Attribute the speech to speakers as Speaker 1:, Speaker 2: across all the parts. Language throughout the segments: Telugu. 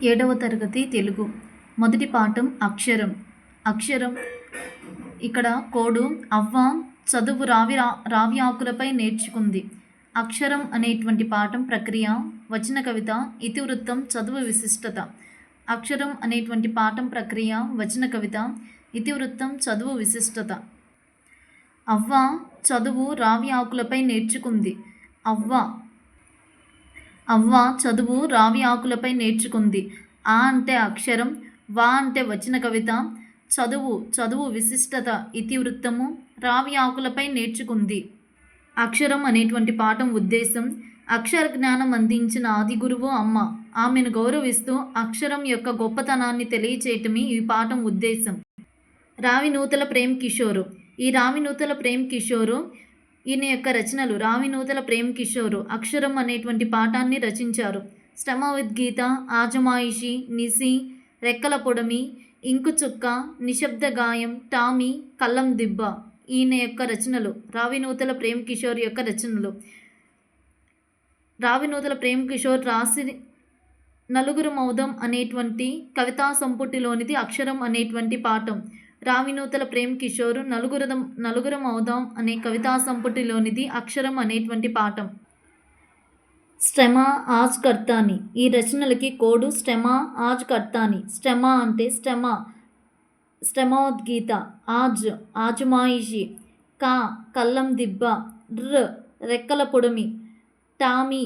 Speaker 1: ఏడవ తరగతి తెలుగు మొదటి పాఠం అక్షరం. అక్షరం ఇక్కడ కోడు అవ్వ చదువు రావి ఆకులపై నేర్చుకుంది. అక్షరం అనేటువంటి పాఠం ప్రక్రియ, వచన కవిత, ఇతివృత్తం, చదువు విశిష్టత. అక్షరం అనేటువంటి పాఠం ప్రక్రియ, వచన కవిత, ఇతివృత్తం, చదువు విశిష్టత. అవ్వ చదువు రావి ఆకులపై నేర్చుకుంది. అవ్వ చదువు రావి ఆకులపై నేర్చుకుంది. ఆ అంటే అక్షరం, వా అంటే వచన కవిత, చదువు విశిష్టత, ఇతివృత్తము, రావి ఆకులపై నేర్చుకుంది. అక్షరం అనేటువంటి పాఠం ఉద్దేశం, అక్షర జ్ఞానం అందించిన ఆది గురువు అమ్మ. ఆమెను గౌరవిస్తూ అక్షరం యొక్క గొప్పతనాన్ని తెలియచేయటమే ఈ పాఠం ఉద్దేశం. రావి నూతల ప్రేమ్ కిషోరు. ఈ రావి నూతల ప్రేమ్ కిషోరు ఈయన యొక్క రచనలు. రావి నూతల ప్రేమ్ కిషోరు అక్షరం అనేటువంటి పాఠాన్ని రచించారు. శ్రమ ఉద్గీత, ఆజమాయిషి, నిసి, రెక్కల పొడమి, ఇంకు చుక్క, నిశ్శబ్ద గాయం, టామీ, కల్లం దిబ్బ ఈయన యొక్క రచనలు. రావి నూతల ప్రేమ్ కిషోర్ యొక్క రచనలు. రావి నూతల ప్రేమ్ కిషోర్ రాసి నలుగురు మౌదం అనేటువంటి కవితా సంపుటిలోనిది అక్షరం అనేటువంటి పాఠం. రావి నూతల ప్రేమ్ కిషోర్ నలుగురు మౌదం అనే కవితా సంపుటిలోనిది అక్షరం అనేటువంటి పాఠం. శ్రమ ఆజ్ కర్తాని. ఈ రచనలకి కోడు శ్రమ ఆజ్ కర్తాని. శ్రమ అంటే శ్రమోద్గీత, ఆజమాయిషి, కల్లం దిబ్బ, రెక్కల పొడమి, టామీ,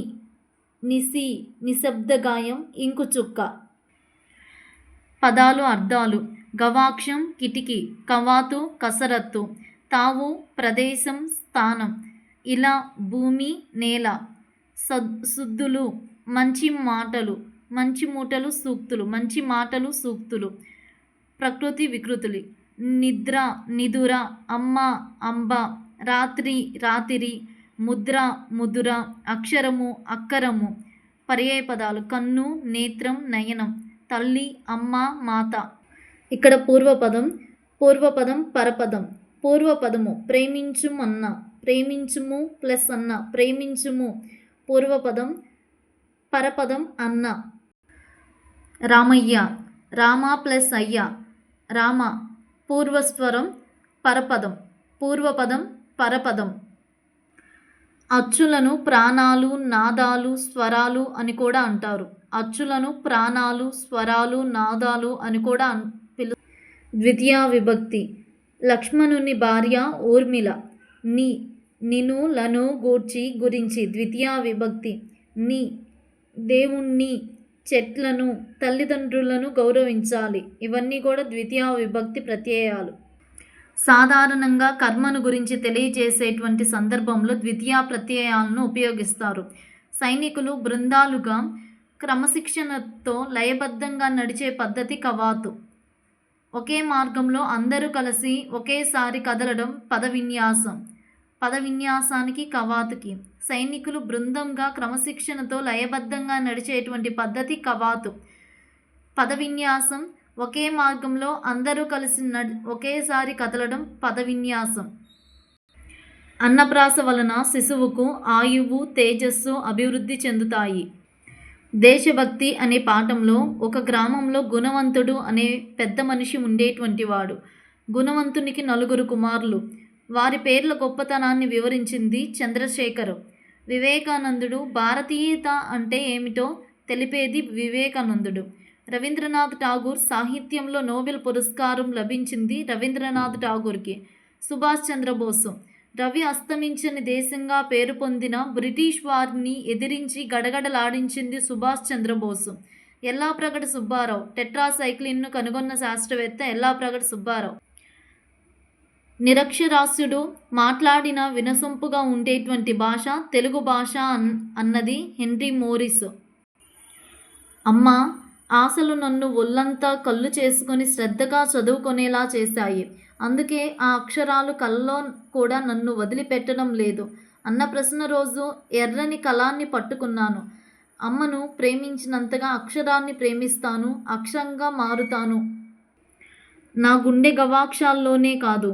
Speaker 1: నిసి, నిశ్శబ్ద గాయం, ఇంకు చుక్క. పదాలు అర్థాలు. గవాక్షం కిటికీ, కవాతు కసరత్తు, తావు ప్రదేశం స్థానం, ఇలా భూమి నేల, శుద్ధులు మంచి మాటలు, మంచి మూటలు సూక్తులు, మంచి మాటలు సూక్తులు, ప్రకృతి వికృతులు, నిద్ర నిదుర, అమ్మ అంబ, రాత్రి రాతిరి, ముద్ర ముదుర, అక్షరము అక్కరము. పర్యాయ పదాలు కన్ను, నేత్రం, నయనం, తల్లి, అమ్మ, మాత. ఇక్కడ పూర్వపదం పరపదం. పూర్వపదము ప్రేమించుమన్న, ప్రేమించుము ప్లస్ అన్న, ప్రేమించుము పూర్వపదం, పరపదం అన్న. రామయ్య, రామ ప్లస్ అయ్య, రామ పూర్వస్వరం, పరపదం, పూర్వపదం, పరపదం. అచ్చులను ప్రాణాలు, నాదాలు, స్వరాలు అని కూడా అంటారు. అచ్చులను ప్రాణాలు, స్వరాలు, నాదాలు అని కూడా ద్వితీయ విభక్తి. లక్ష్మణుని భార్య ఊర్మిళ. నిను లను గూర్చి గురించి ద్వితీయ విభక్తి. దేవుణ్ణి, చెట్లను, తల్లిదండ్రులను గౌరవించాలి. ఇవన్నీ కూడా ద్వితీయ విభక్తి ప్రత్యయాలు. సాధారణంగా కర్మను గురించి తెలియజేసేటువంటి సందర్భంలో ద్వితీయ ప్రత్యయాలను ఉపయోగిస్తారు. సైనికులు బృందాలుగా క్రమశిక్షణతో లయబద్ధంగా నడిచే పద్ధతి కవాతు. ఒకే మార్గంలో అందరూ కలిసి ఒకేసారి కదలడం పదవిన్యాసం. పదవిన్యాసానికి కవాతుకి. సైనికులు బృందంగా క్రమశిక్షణతో లయబద్ధంగా నడిచేటువంటి పద్ధతి కవాతు. పదవిన్యాసం ఒకే మార్గంలో అందరూ కలిసి ఒకేసారి కదలడం పదవిన్యాసం. అన్నప్రాస వలన శిశువుకు ఆయువు, తేజస్సు అభివృద్ధి చెందుతాయి. దేశభక్తి అనే పాఠంలో ఒక గ్రామంలో గుణవంతుడు అనే పెద్ద మనిషి ఉండేటువంటి వాడు. గుణవంతునికి 4 కుమారులు. వారి పేర్ల గొప్పతనాన్ని వివరించింది చంద్రశేఖర్. వివేకానందుడు. భారతీయత అంటే ఏమిటో తెలిపేది వివేకానందుడు. రవీంద్రనాథ్ ఠాగూర్. సాహిత్యంలో నోబెల్ పురస్కారం లభించింది రవీంద్రనాథ్ ఠాగూర్కి. సుభాష్ చంద్రబోసు. రవి అస్తమించని దేశంగా పేరు పొందిన బ్రిటిష్ వారిని ఎదిరించి గడగడలాడించింది సుభాష్ చంద్రబోసు. ఎల్లాప్రగడ సుబ్బారావు. టెట్రాసైక్లిన్ను కనుగొన్న శాస్త్రవేత్త ఎల్లాప్రగడ సుబ్బారావు. నిరక్షరాస్యుడు. మాట్లాడిన వినసొంపుగా ఉండేటువంటి భాష తెలుగు భాష అన్నది హెన్రీ మోరిస్. అమ్మ ఆశలు నన్ను ఒళ్ళంతా కళ్ళు చేసుకొని శ్రద్ధగా చదువుకునేలా చేశాయి. అందుకే ఆ అక్షరాలు కల్లో కూడా నన్ను వదిలిపెట్టడం లేదు. అన్న ప్రశ్న రోజు ఎర్రని కలాన్ని పట్టుకున్నాను. అమ్మను ప్రేమించినంతగా అక్షరాన్ని ప్రేమిస్తాను, అక్షరంగా మారుతాను. నా గుండె గవాక్షాల్లోనే కాదు,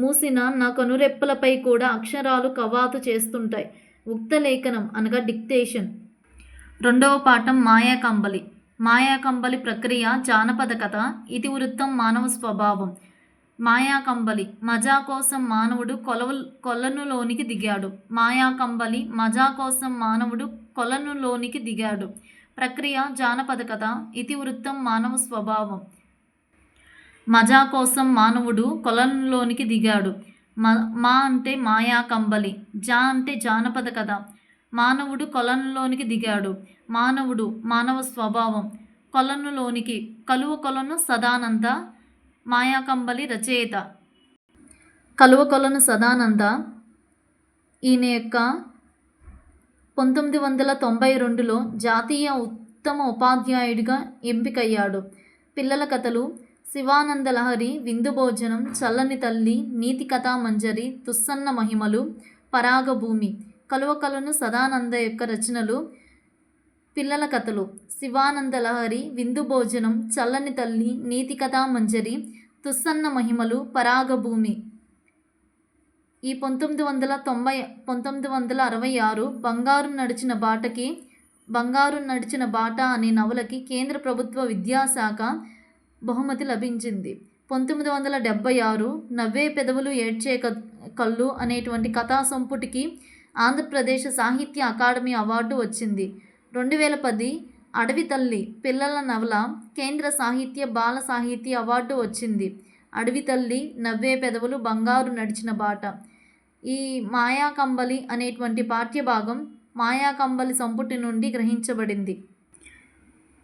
Speaker 1: మూసిన నా కనురెప్పలపై కూడా అక్షరాలు కవాతు చేస్తుంటాయి. ఉక్త లేఖనం అనగా డిక్టేషన్. రెండవ పాఠం మాయాకంబలి. మాయాకంబలి ప్రక్రియ జానపద కథ. ఇతివృత్తం మానవ స్వభావం. మాయాకంబలి మజా కోసం మానవుడు కొలనులోనికి దిగాడు. మాయాకంబలి మజా కోసం మానవుడు కొలనులోనికి దిగాడు. ప్రక్రియ జానపద కథ. ఇతివృత్తం మానవ స్వభావం. మజా కోసం మానవుడు కొలనులోనికి దిగాడు. మా అంటే మాయాకంబలి, జా అంటే జానపద కథ. మానవుడు కొలనులోనికి దిగాడు. మానవుడు మానవ స్వభావం. కొలనులోనికి కలువ కొలను సదానంద. మాయాకంబలి రచయిత కలువ కొలను సదానంద. ఈయన యొక్క 1992లో జాతీయ ఉత్తమ ఉపాధ్యాయుడిగా ఎంపికయ్యాడు. పిల్లల కథలు: శివానంద లహరి, విందు భోజనం, చల్లని తల్లి, నీతి కథా మంజరి, తుస్సన్న మహిమలు, పరాగభూమి. కలువ కొలను సదానంద యొక్క రచనలు: పిల్లల కథలు: శివానంద లహరి, విందు భోజనం, చల్లని తల్లి, నీతి కథా మంజరి, తుస్సన్న మహిమలు, పరాగభూమి. ఈ 1966 బంగారు నడిచిన బాట అనే నవలకి కేంద్ర ప్రభుత్వ విద్యాశాఖ బహుమతి లభించింది. 1976 నవ్వే పెదవులు ఏడ్చే కళ్ళు అనేటువంటి కథా సంపుటికి ఆంధ్రప్రదేశ్ సాహిత్య అకాడమీ అవార్డు వచ్చింది. 2010 అడవి తల్లి పిల్లల నవల కేంద్ర సాహిత్య బాల సాహిత్య అవార్డు వచ్చింది. అడవి తల్లి, నవ్వే పెదవులు, బంగారు నడిచిన బాట. ఈ మాయాకంబలి అనేటువంటి పాఠ్యభాగం మాయాకంబలి సంపుటి నుండి గ్రహించబడింది.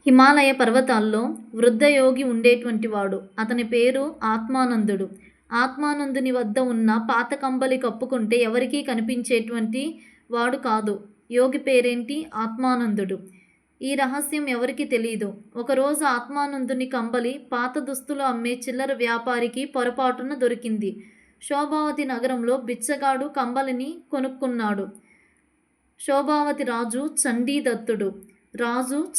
Speaker 1: హిమాలయ పర్వతాల్లో వృద్ధ యోగి ఉండేటువంటి వాడు. అతని పేరు ఆత్మానందుడు. ఆత్మానందుని వద్ద ఉన్న పాత కంబలి కప్పుకుంటే ఎవరికీ కనిపించేటువంటి వాడు కాదు. యోగి పేరేంటి? ఆత్మానందుడు. ఈ రహస్యం ఎవరికి తెలియదు. ఒకరోజు ఆత్మానందుని కంబలి పాత దుస్తులు అమ్మే చిల్లర వ్యాపారికి పొరపాటున దొరికింది. శోభావతి నగరంలో బిచ్చగాడు కంబలిని కొనుక్కున్నాడు. శోభావతి రాజు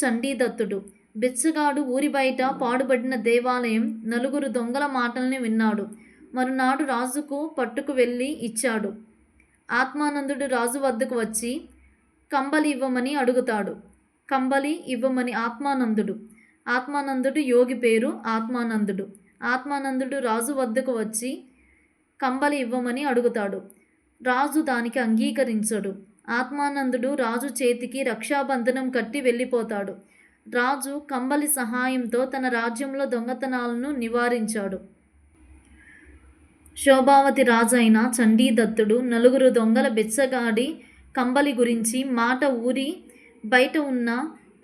Speaker 1: చండీదత్తుడు. బిచ్చగాడు ఊరి బయట పాడుబడిన దేవాలయం, నలుగురు దొంగల మాటల్ని విన్నాడు. మరునాడు రాజుకు పట్టుకు వెళ్ళి ఇచ్చాడు. ఆత్మానందుడు రాజు వద్దకు వచ్చి కంబలి ఇవ్వమని అడుగుతాడు. కంబలి ఇవ్వమని ఆత్మానందుడు యోగి పేరు ఆత్మానందుడు. ఆత్మానందుడు రాజు వద్దకు వచ్చి కంబలి ఇవ్వమని అడుగుతాడు. రాజు దానికి అంగీకరించడు. ఆత్మానందుడు రాజు చేతికి రక్షాబంధనం కట్టి వెళ్ళిపోతాడు. రాజు కంబలి సహాయంతో తన రాజ్యంలో దొంగతనాలను నివారించాడు. శోభావతి రాజు అయిన చండీదత్తుడు నలుగురు దొంగల బిచ్చగాడి కంబలి గురించి మాట ఊరి బయట ఉన్న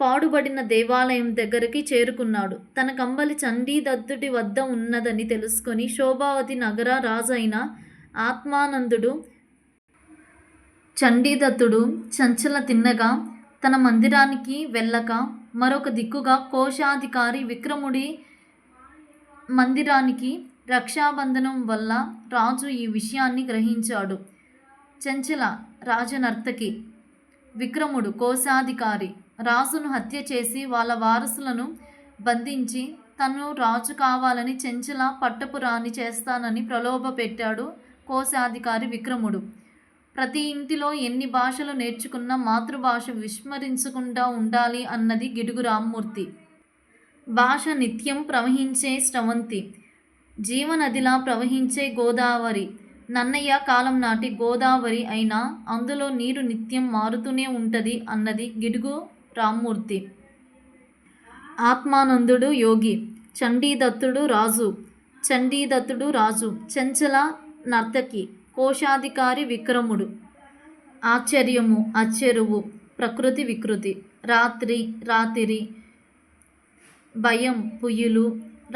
Speaker 1: పాడుబడిన దేవాలయం దగ్గరికి చేరుకున్నాడు. తన కంబలి చండీదత్తుడి వద్ద ఉన్నదని తెలుసుకొని శోభావతి నగర రాజు అయిన ఆత్మానందుడు చండీదత్తుడు చంచల తిన్నగా తన మందిరానికి వెళ్ళక మరొక దిక్కుగా కోశాధికారి విక్రముడి మందిరానికి రక్షాబంధనం వల్ల రాజు ఈ విషయాన్ని గ్రహించాడు. చంచల రాజనర్తకి విక్రముడు కోశాధికారి రాజును హత్య చేసి వాళ్ళ వారసులను బంధించి తను రాజు కావాలని చంచల పట్టపు రాణి చేస్తానని ప్రలోభ పెట్టాడు కోశాధికారి విక్రముడు. ప్రతి ఇంటిలో ఎన్ని భాషలు నేర్చుకున్నా మాతృభాష విస్మరించకుండా ఉండాలి అన్నది గిడుగు రామ్మూర్తి. భాష నిత్యం ప్రవహించే స్రవంతి, జీవనదిలా ప్రవహించే గోదావరి. నన్నయ్య కాలం నాటి గోదావరి అయినా అందులో నీరు నిత్యం మారుతూనే ఉంటుంది అన్నది గిడుగు రామ్మూర్తి. ఆత్మానందుడు యోగి, చండీదత్తుడు రాజు, చంచల నర్తకి, కోశాధికారి విక్రముడు. ఆశ్చర్యము, అచ్చెరువు, ప్రకృతి వికృతి, రాతిరి, భయం పుయ్యులు,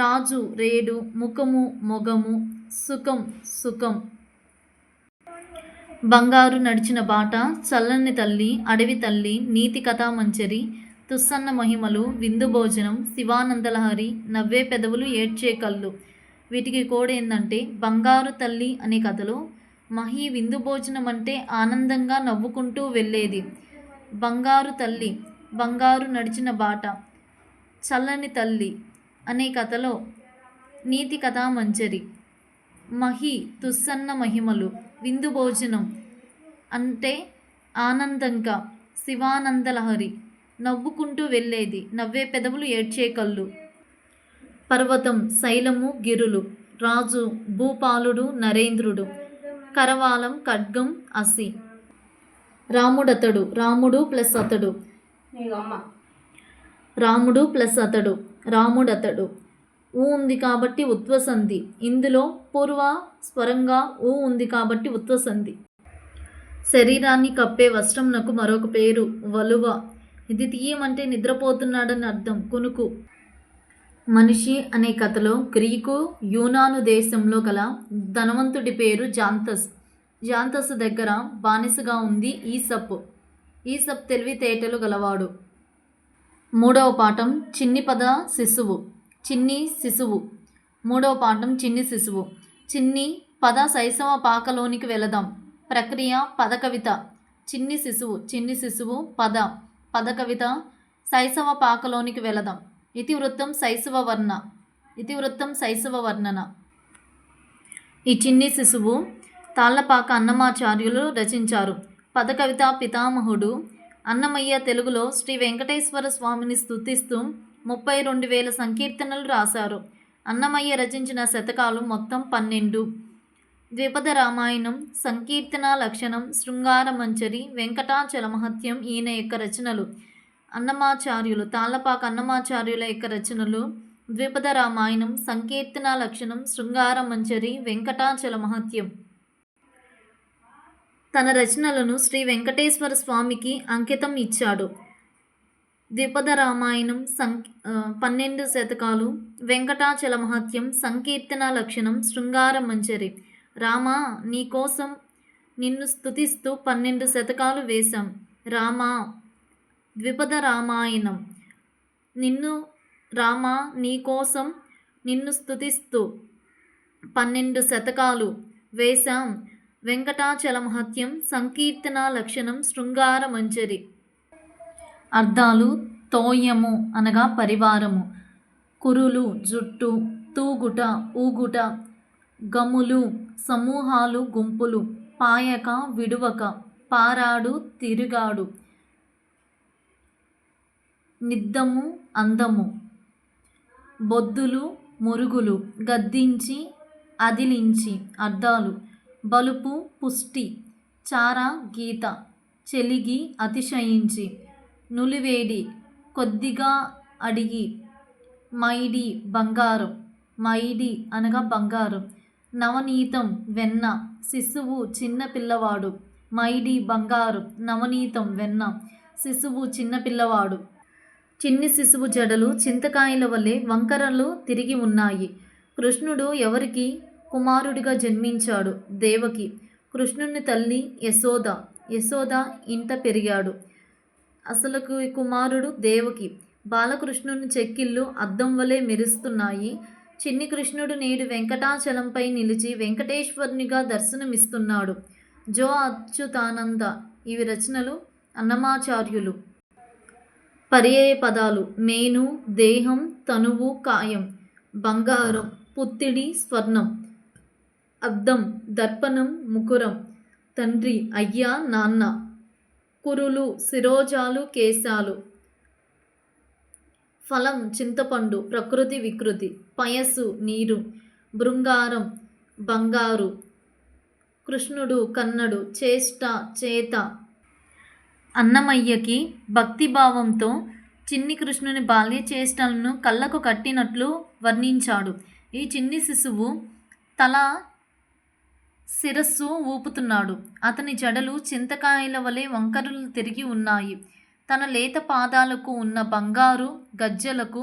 Speaker 1: రాజు రేడు, ముఖము మొగము, సుఖం. బంగారు నడిచిన బాట, చల్లని తల్లి, అడవి తల్లి, నీతి కథా మంజరి, తుస్సన్న మహిమలు, విందు భోజనం, శివానందలహరి, నవ్వే పెదవులు ఏడ్చే కళ్ళు. వీటికి కోడేందంటే బంగారు తల్లి అనే కథలో మహి విందు భోజనం అంటే ఆనందంగా నవ్వుకుంటూ వెళ్ళేది. బంగారు తల్లి, బంగారు నడిచిన బాట, చల్లని తల్లి అనే కథలో నీతి కథా మంజరి. మహి తుస్సన్న మహిమలు, విందు భోజనం అంటే ఆనందంగా, శివానందలహరి నవ్వుకుంటూ వెళ్ళేది, నవ్వే పెదవులు, ఏడ్చే కళ్ళు. పర్వతం, శైలము, గిరులు, రాజు, భూపాలుడు, నరేంద్రుడు, కరవాలం, ఖడ్గం, అసి. రాముడతడు, రాముడు ప్లస్ అతడు, రాముడు ప్లస్ అతడు, రాముడతడు. ఊ ఉంది కాబట్టి ఉత్వసంధి. ఇందులో పూర్వ స్వరంగా ఊ ఉంది కాబట్టి ఉత్వసంధి. శరీరాన్ని కప్పే వస్త్రంనకు మరొక పేరు వలువ. ఇది తీయమంటే నిద్రపోతున్నాడని అర్థం. కునుకు. మనిషి అనే కథలో గ్రీకు యూనాను దేశంలో గల ధనవంతుడి పేరు జాంతస్. జాంతస్ దగ్గర బానిసగా ఉంది ఈసప్. ఈసప్ తెలివితేటలు గలవాడు. మూడవ పాఠం చిన్ని పద శిశువు. చిన్ని శిశువు. మూడవ పాఠం చిన్ని శిశువు. చిన్ని పద శైశవ పాకలోనికి వెళదాం. ప్రక్రియ పద కవిత. చిన్ని శిశువు, చిన్ని శిశువు, పద, పద కవిత, శైశవ పాకలోనికి వెళదాం. ఇతివృత్తం శైశవ వర్ణ. ఇతివృత్తం శైశవ వర్ణన. ఈ చిన్ని శిశువు తాళ్లపాక అన్నమాచార్యులు రచించారు. పద కవిత పితామహుడు అన్నమయ్య తెలుగులో శ్రీ వెంకటేశ్వర స్వామిని స్తుతిస్తూ 32,000 సంకీర్తనలు రాశారు. అన్నమయ్య రచించిన శతకాలు మొత్తం 12. ద్విపద రామాయణం, సంకీర్తన లక్షణం, శృంగార మంజరి, వెంకటాచల మహత్యం ఈయన యొక్క రచనలు. అన్నమాచార్యులు తాళ్లపాక అన్నమాచార్యుల యొక్క రచనలు ద్విపద రామాయణం, సంకీర్తన లక్షణం, శృంగార మంజరి, వెంకటాచల మహత్యం. తన రచనలను శ్రీ వెంకటేశ్వర స్వామికి అంకితం ఇచ్చాడు. ద్విపద రామాయణం 12 శతకాలు, వెంకటాచల మహత్యం, సంకీర్తన లక్షణం, శృంగార మంజరి. రామా నీకోసం నిన్ను స్తుతిస్తూ 12 శతకాలు వేశాం. రామా. ద్విపద రామాయణం. నిన్ను రామా నీకోసం నిన్ను స్తుతిస్తూ 12 శతకాలు వేశాం. వెంకటాచల మహత్యం, సంకీర్తన లక్షణం, శృంగార మంజరి. అర్థాలు తోయము అనగా పరివారము, కురులు జుట్టు, తూగుట ఊగుట, గములు సమూహాలు గుంపులు, పాయక విడువక, పారాడు తిరుగాడు, నిద్దము అందము, బొద్దులు మురుగులు, గద్దించి అదిలించి. అర్థాలు బలుపు పుష్టి, చార గీత, చెలిగి అతిశయించి, నులివేడి కొద్దిగా అడిగి, మైడి బంగారం, మైడి అనగా బంగారం, నవనీతం వెన్న, శిశువు చిన్న పిల్లవాడు, మైడి బంగారం, నవనీతం వెన్న, శిశువు చిన్న పిల్లవాడు. చిన్ని శిశువు జడలు చింతకాయల వలె వంకరలు తిరిగి ఉన్నాయి. కృష్ణుడు ఎవరికి కుమారుడిగా జన్మించాడు? దేవకి. కృష్ణుని తల్లి యశోద. యశోద ఇంట పెరిగాడు. అసలుకు కుమారుడు దేవకి. బాలకృష్ణుని చెక్కిళ్ళు అద్దం వలె మెరుస్తున్నాయి. చిన్ని కృష్ణుడు నేడు వెంకటాచలంపై నిలిచి వెంకటేశ్వరునిగా దర్శనమిస్తున్నాడు. జో అచ్యుతానంద. ఇవి రచనలు అన్నమాచార్యులు. పర్యాయ పదాలు మేను, దేహం, తనువు, కాయం, బంగారం, పుత్తిడి, స్వర్ణం, అద్దం, దర్పణం, ముకురం, తండ్రి, అయ్యా, నాన్న, కురులు, శిరోజాలు, కేశాలు, ఫలం, చింతపండు, ప్రకృతి వికృతి, పయస్సు, నీరు, బృంగారం, బంగారు, కృష్ణుడు, కన్నడు, చేష్ట, చేత. అన్నమయ్యకి భక్తిభావంతో చిన్ని కృష్ణుని బాల్య చేష్టలను కళ్ళకు కట్టినట్లు వర్ణించాడు. ఈ చిన్ని శిశువు తల శిరస్సు ఊపుతున్నాడు. అతని జడలు చింతకాయల వలె వంకరలు తిరిగి ఉన్నాయి. తన లేత పాదాలకు ఉన్న బంగారు గజ్జలకు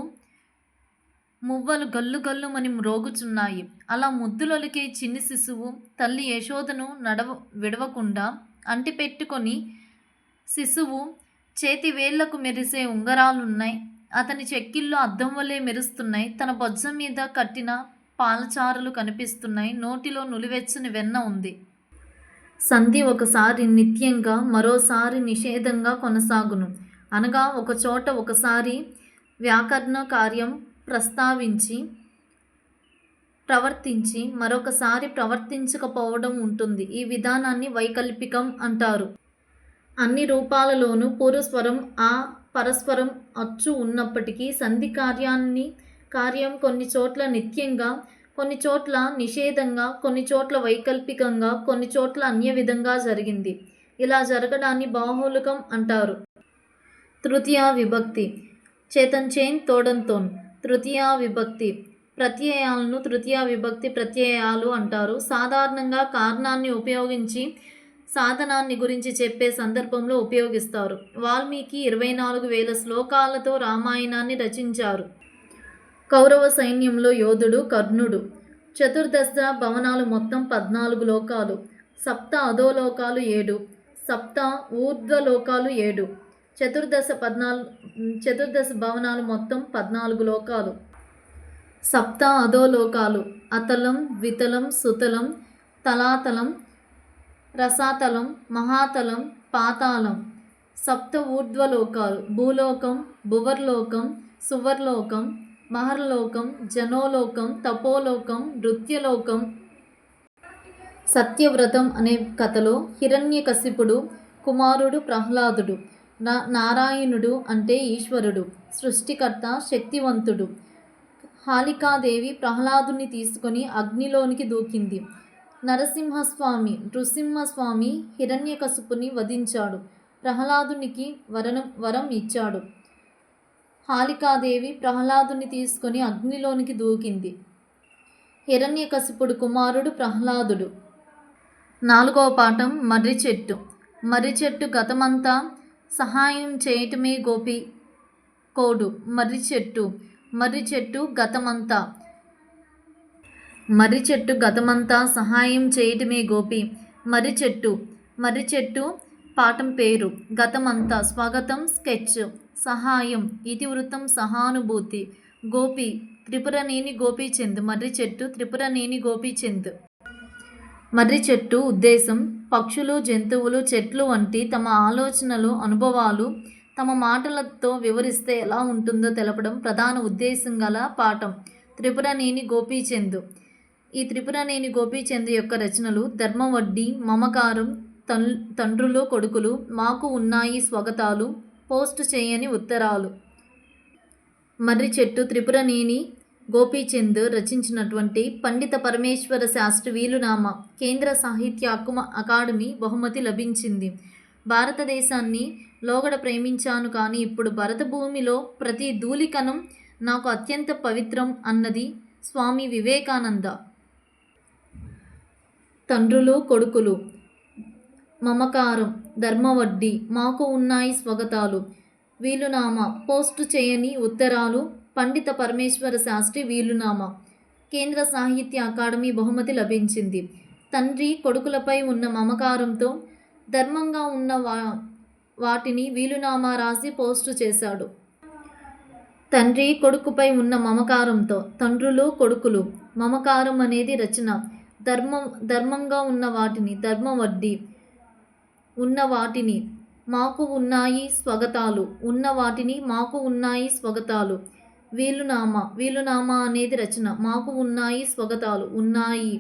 Speaker 1: మువ్వలు గల్లు గల్లుమని మ్రోగుచున్నాయి. అలా ముద్దులొలికే చిన్ని శిశువు తల్లి యశోదను విడవకుండా అంటిపెట్టుకొని, శిశువు చేతి వేళ్లకు మెరిసే ఉంగరాలున్నాయి. అతని చెక్కిళ్ళు అద్దం వలె మెరుస్తున్నాయి. తన బొజ్జ మీద కట్టిన పాలచారలు కనిపిస్తున్నాయి. నోటిలో నులివెచ్చని వెన్న ఉంది. సంధి ఒకసారి నిత్యంగా మరోసారి నిషేధంగా కొనసాగును. అనగా ఒకచోట ఒకసారి వ్యాకరణ కార్యం ప్రవర్తించి మరొకసారి ప్రవర్తించకపోవడం ఉంటుంది. ఈ విధానాన్ని వైకల్పికం అంటారు. అన్ని రూపాలలోనూ పూర్వస్వరం ఆ పరస్పరం అచ్చు ఉన్నప్పటికీ సంధి కార్యం కొన్ని చోట్ల నిత్యంగా, కొన్ని చోట్ల నిషేధంగా, కొన్ని చోట్ల వైకల్పికంగా, కొన్ని చోట్ల అన్య విధంగా జరిగింది. ఇలా జరగడాన్ని బాహుళకం అంటారు. తృతీయ విభక్తి చేతన్చేన్ తోడంతోన్. తృతీయ విభక్తి ప్రత్యయాలను తృతీయ విభక్తి ప్రత్యయాలు అంటారు. సాధారణంగా కారణాన్ని ఉపయోగించి సాధనాన్ని గురించి చెప్పే సందర్భంలో ఉపయోగిస్తారు. వాల్మీకి 24,000 శ్లోకాలతో రామాయణాన్ని రచించారు. కౌరవ సైన్యంలో యోధుడు కర్ణుడు. చతుర్దశ భవనాలు మొత్తం 14 లోకాలు. సప్త అధోలోకాలు 7, సప్త ఊర్ధ్వలోకాలు 7. చతుర్దశ భవనాలు మొత్తం 14 లోకాలు. సప్త అధోలోకాలు అతలం, వితలం, సుతలం, తలాతలం, రసాతలం, మహాతలం, పాతాళం. సప్త ఊర్ధ్వలోకాలు భూలోకం, భువర్లోకం, సువర్లోకం, మహర్లోకం, జనోలోకం, తపోలోకం, నృత్యలోకం. సత్యవ్రతం అనే కథలో హిరణ్యకశిపుడు కుమారుడు ప్రహ్లాదుడు. నారాయణుడు అంటే ఈశ్వరుడు, సృష్టికర్త, శక్తివంతుడు. హాలికాదేవి ప్రహ్లాదుని తీసుకొని అగ్నిలోనికి దూకింది. నృసింహస్వామి హిరణ్యకశిపుని వధించాడు. ప్రహ్లాదునికి వరం ఇచ్చాడు. హాలికాదేవి ప్రహ్లాదుని తీసుకొని అగ్నిలోనికి దూకింది. హిరణ్యకశిపుడు కుమారుడు ప్రహ్లాదుడు. 4వ పాఠం మర్రి చెట్టు. మర్రి చెట్టు గతమంతా సహాయం చేయటమే గోపి కోడు. మర్రి చెట్టు గతమంతా. మర్రి చెట్టు గతమంతా సహాయం చేయటమే గోపి. మర్రి చెట్టు పాఠం పేరు. గతమంతా స్వాగతం, స్కెచ్. సహాయం ఇతివృత్తం, సహానుభూతి. గోపి త్రిపురనేని గోపీచంద్. మర్రి చెట్టు త్రిపురనేని గోపీచంద్. మర్రి చెట్టు ఉద్దేశం పక్షులు, జంతువులు, చెట్లు వంటి తమ ఆలోచనలు, అనుభవాలు తమ మాటలతో వివరిస్తే ఎలా ఉంటుందో తెలపడం ప్రధాన ఉద్దేశం గల పాఠం. త్రిపురనేని గోపీచంద్. ఈ త్రిపురనేని గోపీచంద్ యొక్క రచనలు ధర్మవడ్డీ, మమకారం, తండ్రులు కొడుకులు, మాకు ఉన్నాయి స్వాగతాలు, పోస్టు చేయని ఉత్తరాలు. మర్రి చెట్టు త్రిపురనేని గోపీచంద్ రచించినటువంటి పండిత పరమేశ్వర శాస్త్రి వీలునామా కేంద్ర సాహిత్య అకాడమీ బహుమతి లభించింది. భారతదేశాన్ని లోగడ ప్రేమించాను కానీ ఇప్పుడు భరతభూమిలో ప్రతి ధూళికణం నాకు అత్యంత పవిత్రం అన్నది స్వామి వివేకానంద. తండ్రులు కొడుకులు, మమకారం, ధర్మవడ్డీ, మాకు ఉన్నాయి స్వాగతాలు, వీలునామా, పోస్టు చేయని ఉత్తరాలు, పండిత పరమేశ్వర శాస్త్రి వీలునామా కేంద్ర సాహిత్య అకాడమీ బహుమతి లభించింది. తండ్రి కొడుకులపై ఉన్న మమకారంతో ధర్మంగా ఉన్న వాటిని వీలునామా రాసి పోస్టు చేశాడు. తండ్రి కొడుకుపై ఉన్న మమకారంతో తండ్రులు కొడుకులు. మమకారం అనేది రచన. ధర్మంగా ఉన్న వాటిని, ధర్మవడ్డీ, ఉన్న వాటిని, మాకు ఉన్నాయి స్వాగతాలు, ఉన్న వాటిని, మాకు ఉన్నాయి స్వాగతాలు. వీలునామా అనేది రచన. మాకు ఉన్నాయి స్వాగతాలు, ఉన్నాయి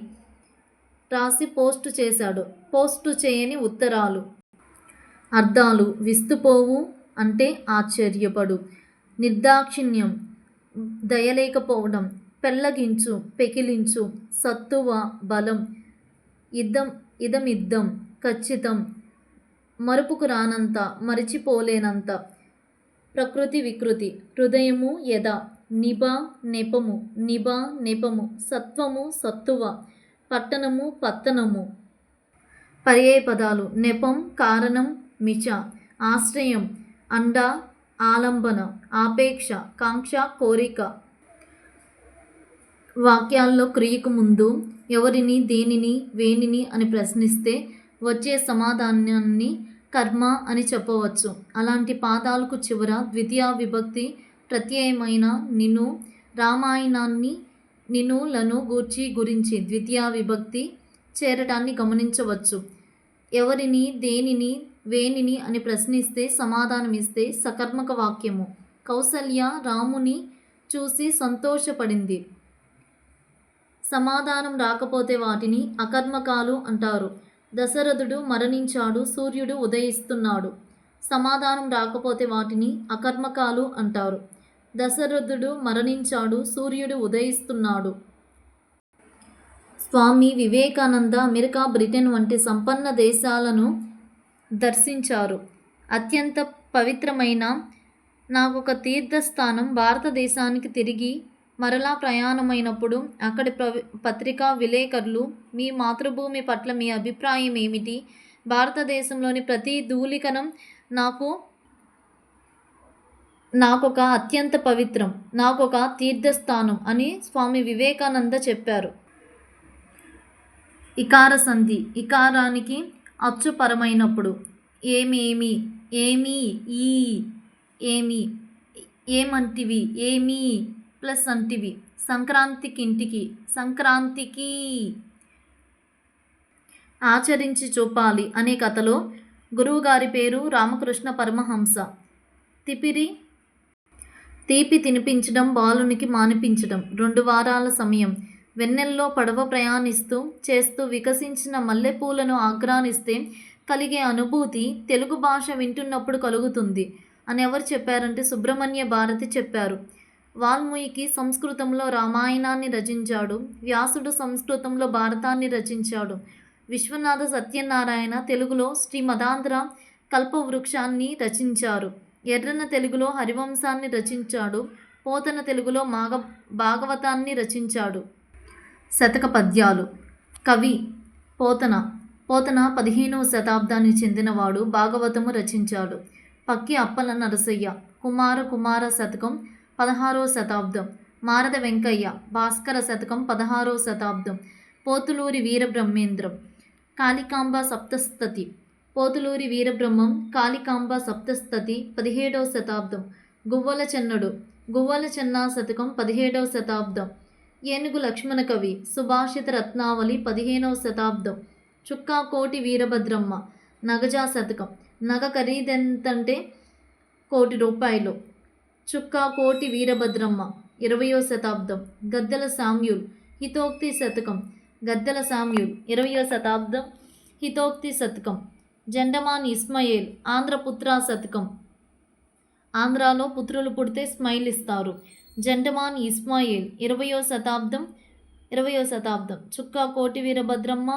Speaker 1: రాసి పోస్టు చేశాడు. పోస్టు చేయని ఉత్తరాలు. అర్థాలు విస్తుపోవు అంటే ఆశ్చర్యపడు, నిర్దాక్షిణ్యం, దయలేకపోవడం, పెళ్ళగించు, పెకిలించు, సత్తువ, బలం, ఇదమిద్దం, ఖచ్చితం, మరుపుకు రానంత, మరిచిపోలేనంత. ప్రకృతి వికృతి. హృదయము యద, నిభ నెపము, సత్వము సత్తువ, పట్టణము పత్తనము. పర్యాయపదాలు నెపం కారణం, మిచ ఆశ్రయం, అండ ఆలంబన, ఆపేక్ష కాంక్ష కోరిక. వాక్యాల్లో క్రియకు ముందు ఎవరిని, దేనిని, వేనిని అని ప్రశ్నిస్తే వచ్చే సమాధానాన్ని కర్మ అని చెప్పవచ్చు. అలాంటి పాదాలకు చివర ద్వితీయ విభక్తి ప్రత్యయమైన నిను, రామాయణాన్ని నినులను గూర్చి గురించి ద్వితీయ విభక్తి చేరటాన్ని గమనించవచ్చు. ఎవరిని, దేనిని, వేనిని అని ప్రశ్నిస్తే సమాధానమిస్తే సకర్మక వాక్యము. కౌసల్య రాముని చూసి సంతోషపడింది. సమాధానం రాకపోతే వాటిని అకర్మకాలు అంటారు. దశరథుడు మరణించాడు, సూర్యుడు ఉదయిస్తున్నాడు. సమాధానం రాకపోతే వాటిని అకర్మకాలు అంటారు. దశరథుడు మరణించాడు, సూర్యుడు ఉదయిస్తున్నాడు. స్వామి వివేకానంద అమెరికా, బ్రిటన్ వంటి సంపన్న దేశాలను దర్శించారు. అత్యంత పవిత్రమైన నాకొక తీర్థస్థానం భారతదేశానికి తిరిగి మరలా ప్రయాణమైనప్పుడు అక్కడి పత్రికా విలేకరులు మీ మాతృభూమి పట్ల మీ అభిప్రాయం ఏమిటి? భారతదేశంలోని ప్రతి ధూళికణం నాకొక అత్యంత పవిత్రం, నాకొక తీర్థస్థానం అని స్వామి వివేకానంద చెప్పారు. ఇకార సంధి ఇకారానికి అచ్చుపరమైనప్పుడు ఏమేమి, ఏమీ, ఈ, ఏమి, ఏమంటివి, ఏమీ ప్లస్ అంటివి, సంక్రాంతికింటికి, సంక్రాంతికి, ఆచరించి చూపాలి అనే కథలో గురువుగారి పేరు రామకృష్ణ పరమహంస. తీపి తినిపించడం, బాలునికి మానిపించడం. 2 వారాల సమయం. వెన్నెల్లో పడవ ప్రయాణిస్తూ చేస్తూ వికసించిన మల్లెపూలను ఆగ్రానిస్తే కలిగే అనుభూతి తెలుగు భాష వింటున్నప్పుడు కలుగుతుంది అని ఎవరు చెప్పారంటే సుబ్రహ్మణ్య భారతి చెప్పారు. వాల్మీకి సంస్కృతంలో రామాయణాన్ని రచించాడు. వ్యాసుడు సంస్కృతంలో భారతాన్ని రచించాడు. విశ్వనాథ సత్యనారాయణ తెలుగులో శ్రీమదాంధ్ర కల్పవృక్షాన్ని రచించారు. ఎర్రన తెలుగులో హరివంశాన్ని రచించాడు. పోతన తెలుగులో భాగవతాన్ని రచించాడు. శతక పద్యాలు. కవి పోతన 15వ శతాబ్దానికి చెందినవాడు. భాగవతము రచించాడు. పక్కి అప్పల నరసయ్య కుమార శతకం 16వ శతాబ్దం. మారద వెంకయ్య భాస్కర శతకం 16వ శతాబ్దం. పోతులూరి వీరబ్రహ్మేంద్రం కాళికాంబ సప్తశతి. పోతులూరి వీరబ్రహ్మం కాళికాంబ సప్తశతి 17వ శతాబ్దం. గువ్వల చెన్నా శతకం 17వ శతాబ్దం. ఏనుగు లక్ష్మణ కవి సుభాషిత రత్నావళి 15వ శతాబ్దం. చుక్కా కోటి వీరభద్రమ్మ నగజా శతకం. నగ ఖరీదెంతంటే ₹1,00,00,000. చుక్కా కోటి వీరభద్రమ్మ 20వ శతాబ్దం. గద్దెల శామ్యూల్ హితోక్తి శతకం. గద్దెల శామ్యూల్ 20వ శతాబ్దం. హితోక్తి శతకం. జండమాన్ ఇస్మాయిల్ ఆంధ్రపుత్ర శతకం. ఆంధ్రాలో పుత్రులు పుడితే స్మైల్ ఇస్తారు. జండమాన్ ఇస్మాయిల్ 20వ శతాబ్దం. చుక్కా కోటి వీరభద్రమ్మ,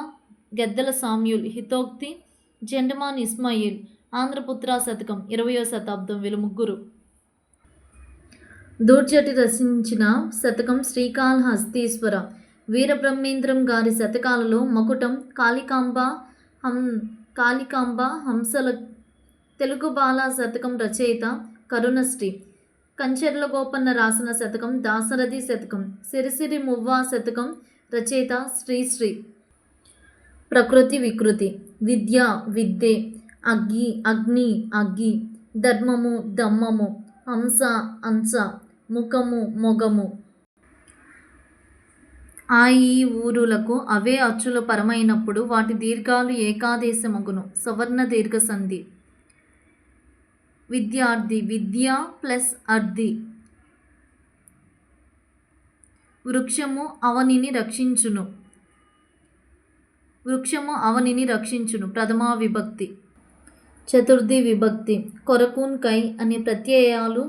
Speaker 1: గద్దెల శామ్యూల్ హితోక్తి, జండమాన్ ఇస్మాయిల్ ఆంధ్రపుత్ర శతకం 20వ శతాబ్దం. వీళ్ళు ముగ్గురు. దూర్జటి రచించిన శతకం శ్రీకాళహస్తీశ్వర. వీరబ్రహ్మేంద్రం గారి శతకాలలో మకుటం, కాళికాంబ హంసల. తెలుగు బాల శతకం రచయిత కరుణశ్రీ. కంచెర్ల గోపన్న రాసిన శతకం దాశరథి శతకం. సిరిసిరి మువ్వా శతకం రచయిత శ్రీశ్రీ. ప్రకృతి వికృతి. విద్య విద్యే. అగ్ని అగ్గి. ధర్మము దమ్మము. హంస అంశ. ముఖము మొగము. ఈ ఊరులకు అవే అచ్చుల పరమైనప్పుడు వాటి దీర్ఘాలు ఏకాదేశమగును. సవర్ణ దీర్ఘ సంధి. విద్యార్థి విద్య ప్లస్ అర్థి. వృక్షము అవనిని రక్షించును. ప్రథమా విభక్తి. చతుర్థి విభక్తి. కొరకున్ కై అనే ప్రత్యయాలు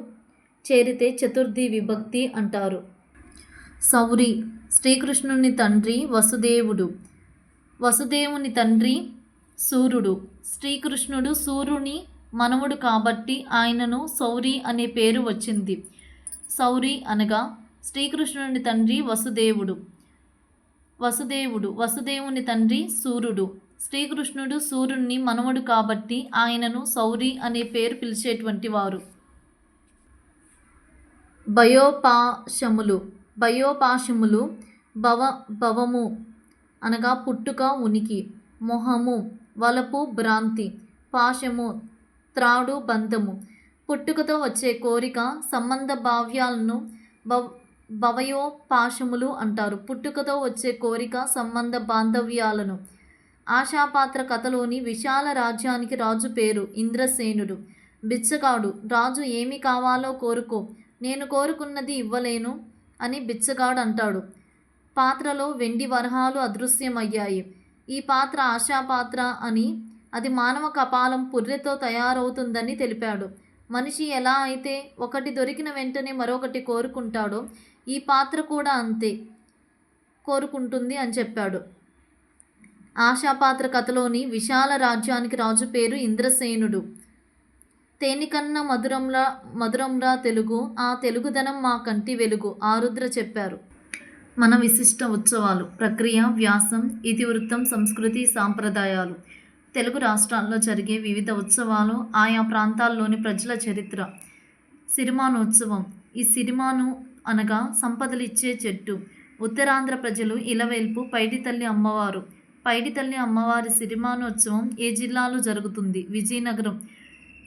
Speaker 1: చేరితే చతుర్థి విభక్తి అంటారు. సౌరి శ్రీకృష్ణుని తండ్రి వసుదేవుడు. వసుదేవుని తండ్రి సూర్యుడు. శ్రీకృష్ణుడు సూర్యుని మనవుడు కాబట్టి ఆయనను సౌరి అనే పేరు వచ్చింది. సౌరి అనగా శ్రీకృష్ణుని తండ్రి వసుదేవుని తండ్రి సూర్యుడు. శ్రీకృష్ణుడు సూర్యుని మనవుడు కాబట్టి ఆయనను సౌరి అనే పేరు పిలిచేటువంటి వారు. బయోపాశములు భవము అనగా పుట్టుక ఉనికి. మొహము వలపు భ్రాంతి. పాశము త్రాడు బంధము. పుట్టుకతో వచ్చే కోరిక సంబంధ భావ్యాలను భవయోపాశములు అంటారు. పుట్టుకతో వచ్చే కోరిక సంబంధ బాంధవ్యాలను. ఆశాపాత్ర కథలోని విశాల రాజ్యానికి రాజు పేరు ఇంద్రసేనుడు. బిచ్చగాడు రాజు ఏమి కావాలో కోరుకో, నేను కోరుకున్నది ఇవ్వలేను అని బిచ్చగాడు అంటాడు. పాత్రలో వెండి వరహాలు అదృశ్యమయ్యాయి. ఈ పాత్ర ఆశాపాత్ర అని అది మానవ కపాలం పుర్రెతో తయారవుతుందని తెలిపాడు. మనిషి ఎలా అయితే ఒకటి దొరికిన వెంటనే మరొకటి కోరుకుంటాడో ఈ పాత్ర కూడా అంతే కోరుకుంటుంది అని చెప్పాడు. ఆశాపాత్ర కథలోని విశాల రాజ్యానికి రాజు పేరు ఇంద్రసేనుడు. తేనికన్నా మధురంరా తెలుగు, ఆ తెలుగుదనం మా కంటి వెలుగు ఆరుద్ర చెప్పారు. మన విశిష్ట ఉత్సవాలు, ప్రక్రియ, వ్యాసం, ఇతివృత్తం, సంస్కృతి, సాంప్రదాయాలు. తెలుగు రాష్ట్రాల్లో జరిగే వివిధ ఉత్సవాలు, ఆయా ప్రాంతాల్లోని ప్రజల చరిత్ర. సిరిమానోత్సవం. ఈ సిరిమాను అనగా సంపదలిచ్చే చెట్టు. ఉత్తరాంధ్ర ప్రజలు ఇలవేల్పు పైడితల్లి అమ్మవారు. పైడితల్లి అమ్మవారి సిరిమానోత్సవం ఏ జిల్లాలో జరుగుతుంది? విజయనగరం.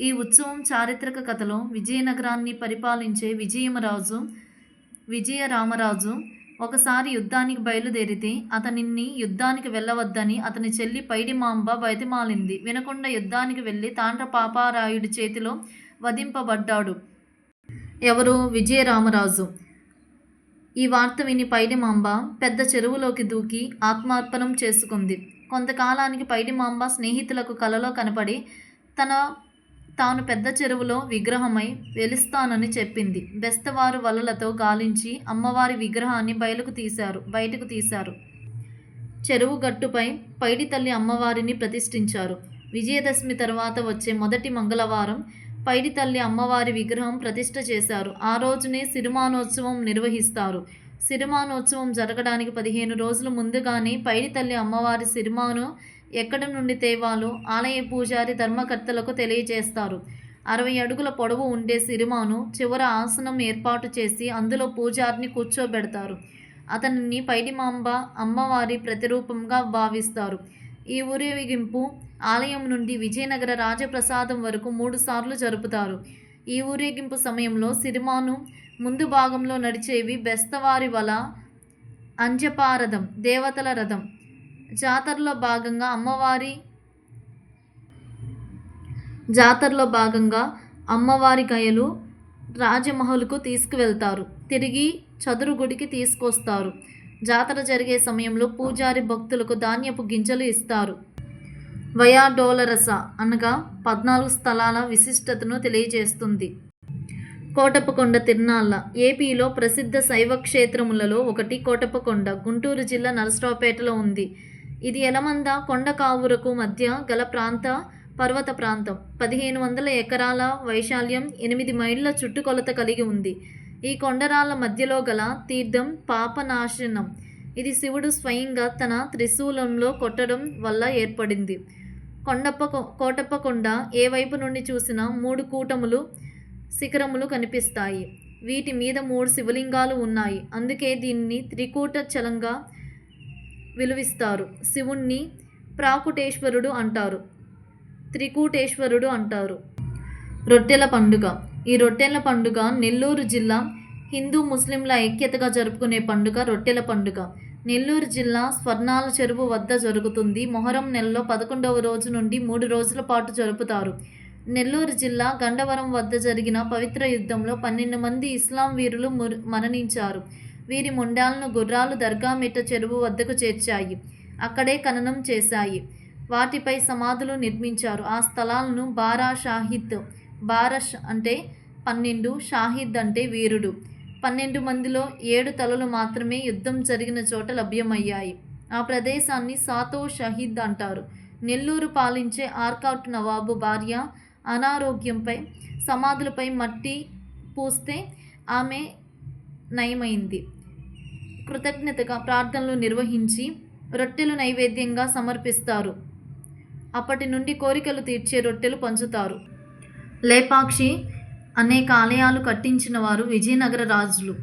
Speaker 1: ఈ ఉత్సవం చారిత్రక కథలో విజయనగరాన్ని పరిపాలించే విజయరామరాజు ఒకసారి యుద్ధానికి బయలుదేరితే అతనిని యుద్ధానికి వెళ్ళవద్దని అతని చెల్లి పైడిమాంబ బతిమాలింది. వినకుండా యుద్ధానికి వెళ్ళి తాండ్ర పాపారాయుడి చేతిలో వధింపబడ్డాడు. ఎవరు? విజయరామరాజు. ఈ వార్త విని పైడిమాంబ పెద్ద చెరువులోకి దూకి ఆత్మార్పణం చేసుకుంది. కొంతకాలానికి పైడిమాంబ స్నేహితులకు కలలో కనపడి తాను పెద్ద చెరువులో విగ్రహమై వెలుస్తానని చెప్పింది. బెస్తవారు వలలతో గాలించి అమ్మవారి విగ్రహాన్ని బయటకు తీశారు. చెరువు గట్టుపై పైడితల్లి అమ్మవారిని ప్రతిష్ఠించారు. విజయదశమి తర్వాత వచ్చే మొదటి మంగళవారం పైడితల్లి అమ్మవారి విగ్రహం ప్రతిష్ఠ చేశారు. ఆ రోజునే సిరిమానోత్సవం నిర్వహిస్తారు. సిరిమానోత్సవం జరగడానికి 15 రోజుల ముందుగానే పైడితల్లి అమ్మవారి సిరిమాను ఎక్కడి నుండి తేవాలో ఆలయ పూజారి ధర్మకర్తలకు తెలియజేస్తారు. 60 అడుగుల పొడవు ఉండే సిరిమాను చివర ఆసనం ఏర్పాటు చేసి అందులో పూజారిని కూర్చోబెడతారు. అతనిని పైడిమాంబ అమ్మవారి ప్రతిరూపంగా భావిస్తారు. ఈ ఊరేగింపు ఆలయం నుండి విజయనగర రాజప్రసాదం వరకు 3 సార్లు జరుపుతారు. ఈ ఊరేగింపు సమయంలో సిరిమాను ముందు భాగంలో నడిచేవి బెస్తవారి వల, అంజపారథం, దేవతల రథం. జాతరలో భాగంగా అమ్మవారి గయలు రాజమహల్కు తీసుకువెళ్తారు. తిరిగి చదురుగుడికి తీసుకొస్తారు. జాతర జరిగే సమయంలో పూజారి భక్తులకు ధాన్యపు గింజలు ఇస్తారు. వయాడోలరస అనగా 14 స్థలాల విశిష్టతను తెలియజేస్తుంది. కోటప్పకొండ తిరునాళ్ళ. ఏపీలో ప్రసిద్ధ శైవ క్షేత్రములలో ఒకటి కోటప్పకొండ. గుంటూరు జిల్లా నరసరావుపేటలో ఉంది. ఇది ఎలమంద కొండకావురకు మధ్య గల పర్వత ప్రాంతం. 1500 ఎకరాల వైశాల్యం, 8 మైళ్ళ చుట్టుకొలత కలిగి ఉంది. ఈ కొండరాళ్ళ మధ్యలో గల తీర్థం పాపనాశనం. ఇది శివుడు స్వయంగా తన త్రిశూలంలో కొట్టడం వల్ల ఏర్పడింది. కోటప్పకొండ ఏ వైపు నుండి చూసినా 3 కూటములు శిఖరములు కనిపిస్తాయి. వీటి మీద 3 శివలింగాలు ఉన్నాయి. అందుకే దీన్ని త్రికూట చలంగా విలువిస్తారు. శివుణ్ణి ప్రాకుటేశ్వరుడు అంటారు, త్రికూటేశ్వరుడు అంటారు. రొట్టెల పండుగ. ఈ రొట్టెల పండుగ నెల్లూరు జిల్లా హిందూ ముస్లింల ఐక్యతగా జరుపుకునే పండుగ రొట్టెల పండుగ. నెల్లూరు జిల్లా స్వర్ణాల చెరువు వద్ద జరుగుతుంది. మొహరం నెలలో 11వ రోజు నుండి 3 రోజుల పాటు జరుపుతారు. నెల్లూరు జిల్లా గండవరం వద్ద జరిగిన పవిత్ర యుద్ధంలో 12 మంది ఇస్లాం వీరులు మరణించారు. వీరి మొండాలను గుర్రాలు దర్గామిట్ట చెరువు వద్దకు చేర్చాయి. అక్కడే ఖననం చేశాయి. వాటిపై సమాధులు నిర్మించారు. ఆ స్థలాలను బారా అంటే 12, షాహిద్ అంటే వీరుడు. 12 మందిలో 7 తలలు మాత్రమే యుద్ధం జరిగిన చోట లభ్యమయ్యాయి. ఆ ప్రదేశాన్ని సాతో షహీద్ అంటారు. నెల్లూరు పాలించే ఆర్కాట్ నవాబు భార్య అనారోగ్యంపై సమాధులపై మట్టి పూస్తే ఆమె నయమైంది. కృతజ్ఞతగా ప్రార్థనలు నిర్వహించి రొట్టెలు నైవేద్యంగా సమర్పిస్తారు. అప్పటి నుండి కోరికలు తీర్చే రొట్టెలు పంచుతారు. లేపాక్షి. అనేక ఆలయాలు కట్టించిన వారు విజయనగర రాజులు.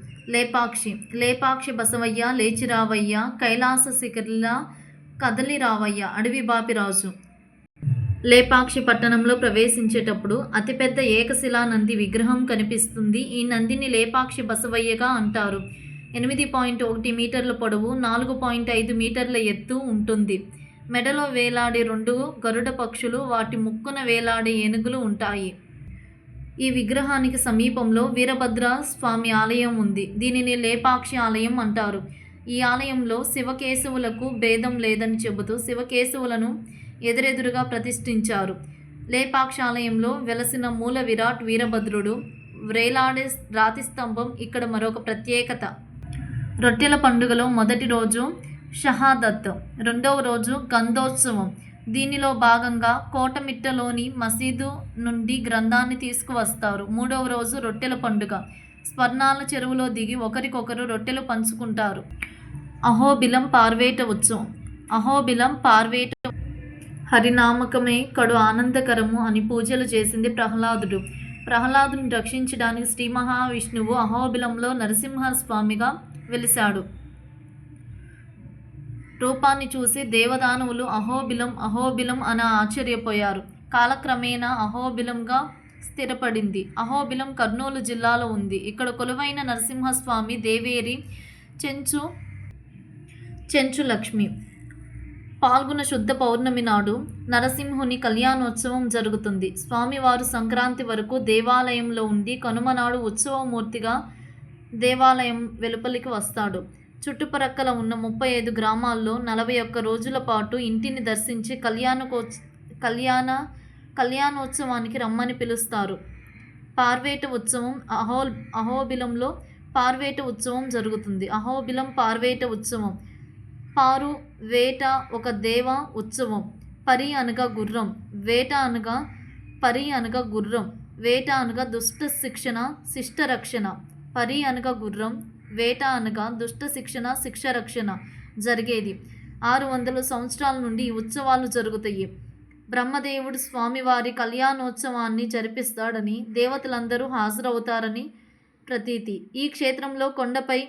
Speaker 1: లేపాక్షి బసవయ్య, లేచిరావయ్య, కైలాస శిఖర్ల కదలి రావయ్య, అడవి బాపిరాజు. లేపాక్షి పట్టణంలో ప్రవేశించేటప్పుడు అతిపెద్ద ఏకశిలా నంది విగ్రహం కనిపిస్తుంది. ఈ నందిని లేపాక్షి బసవయ్యగా అంటారు. 8.1 మీటర్ల పొడవు, 4.5 మీటర్ల ఎత్తు ఉంటుంది. మెడలో వేలాడే 2 గరుడ పక్షులు, వాటి ముక్కున వేలాడే ఏనుగులు ఉంటాయి. ఈ విగ్రహానికి సమీపంలో వీరభద్ర స్వామి ఆలయం ఉంది. దీనిని లేపాక్షి ఆలయం అంటారు. ఈ ఆలయంలో శివకేశవులకు భేదం లేదని చెబుతూ శివకేశవులను ఎదురెదురుగా ప్రతిష్ఠించారు. లేపాక్షాలయంలో వెలసిన మూల విరాట్ వీరభద్రుడు వ్రేలాడే రాతి స్తంభం ఇక్కడ మరొక ప్రత్యేకత. రొట్టెల పండుగలో మొదటి రోజు షహాదత్, రెండవ రోజు గంధోత్సవం. దీనిలో భాగంగా కోటమిట్టలోని మసీదు నుండి గ్రంథాన్ని తీసుకువస్తారు. మూడవ రోజు రొట్టెల పండుగ. స్వర్ణాల చెరువులో దిగి ఒకరికొకరు రొట్టెలు పంచుకుంటారు. అహోబిలం పార్వేట ఉత్సవం. అహోబిలం పార్వేట హరినామకమే కడు ఆనందకరము అని పూజలు చేసింది ప్రహ్లాదుడు. ప్రహ్లాదుని రక్షించడానికి శ్రీ మహావిష్ణువు అహోబిలంలో నరసింహస్వామిగా వెలిశాడు. రూపాన్ని చూసి దేవదానవులు అహోబిలం అహోబిలం అని ఆశ్చర్యపోయారు. కాలక్రమేణా అహోబిలంగా స్థిరపడింది. అహోబిలం కర్నూలు జిల్లాలో ఉంది. ఇక్కడ కొలువైన నరసింహస్వామి దేవేరి చెంచు లక్ష్మి. పాల్గొన శుద్ధ పౌర్ణమి నాడు నరసింహుని కళ్యాణోత్సవం జరుగుతుంది. స్వామివారు సంక్రాంతి వరకు దేవాలయంలో ఉండి కనుమనాడు ఉత్సవమూర్తిగా దేవాలయం వెలుపలికి వస్తాడు. చుట్టుప్రక్కల ఉన్న 35 గ్రామాల్లో 41 రోజుల పాటు ఇంటిని దర్శించి కళ్యాణోత్సవానికి రమ్మని పిలుస్తారు. పార్వేట ఉత్సవం. అహోబిలంలో పార్వేట ఉత్సవం జరుగుతుంది. అహోబిలం పార్వేట ఉత్సవం. పారు వేట ఒక దేవ ఉత్సవం. పరి అనగా గుర్రం, వేట అనగా పరి అనగా గుర్రం, వేట అనగా దుష్ట శిక్షణ శిష్ట రక్షణ. పరి అనగా గుర్రం, వేట అనగా దుష్ట శిక్షణ శిక్ష రక్షణ జరిగేది. 600 సంవత్సరాల నుండి ఈ ఉత్సవాలు జరుగుతాయి. బ్రహ్మదేవుడు స్వామివారి కళ్యాణోత్సవాన్ని జరిపిస్తాడని, దేవతలందరూ హాజరవుతారని ప్రతీతి. ఈ క్షేత్రంలో కొండపై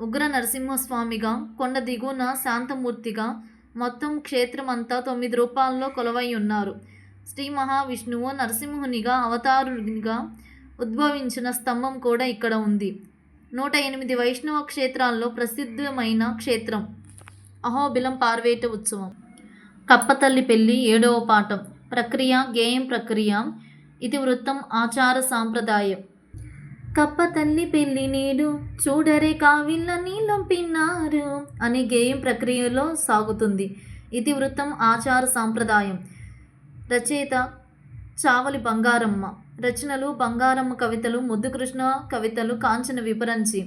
Speaker 1: ఉగ్ర నరసింహస్వామిగా, కొండ దిగువన శాంతమూర్తిగా, మొత్తం క్షేత్రం అంతా 9 రూపాల్లో కొలువై ఉన్నారు. శ్రీ మహావిష్ణువు నరసింహునిగా అవతారునిగా ఉద్భవించిన స్తంభం కూడా ఇక్కడ ఉంది. 108 వైష్ణవ క్షేత్రాల్లో ప్రసిద్ధమైన క్షేత్రం అహోబిలం పార్వేట ఉత్సవం. కప్పతల్లి పెళ్లి 7వ పాఠం. ప్రక్రియ గేయం ప్రక్రియ. ఇతివృత్తం ఆచార సాంప్రదాయం. కప్ప తల్లి పెళ్లి నేడు చూడరే కావిళ్ళ నీళ్ళంపిన్నారు అనే గేయం ప్రక్రియలో సాగుతుంది. ఇతివృత్తం ఆచార సాంప్రదాయం. రచయిత చావలి బంగారమ్మ. రచనలు బంగారమ్మ కవితలు, ముద్దుకృష్ణ కవితలు, కాంచన విపరంచి.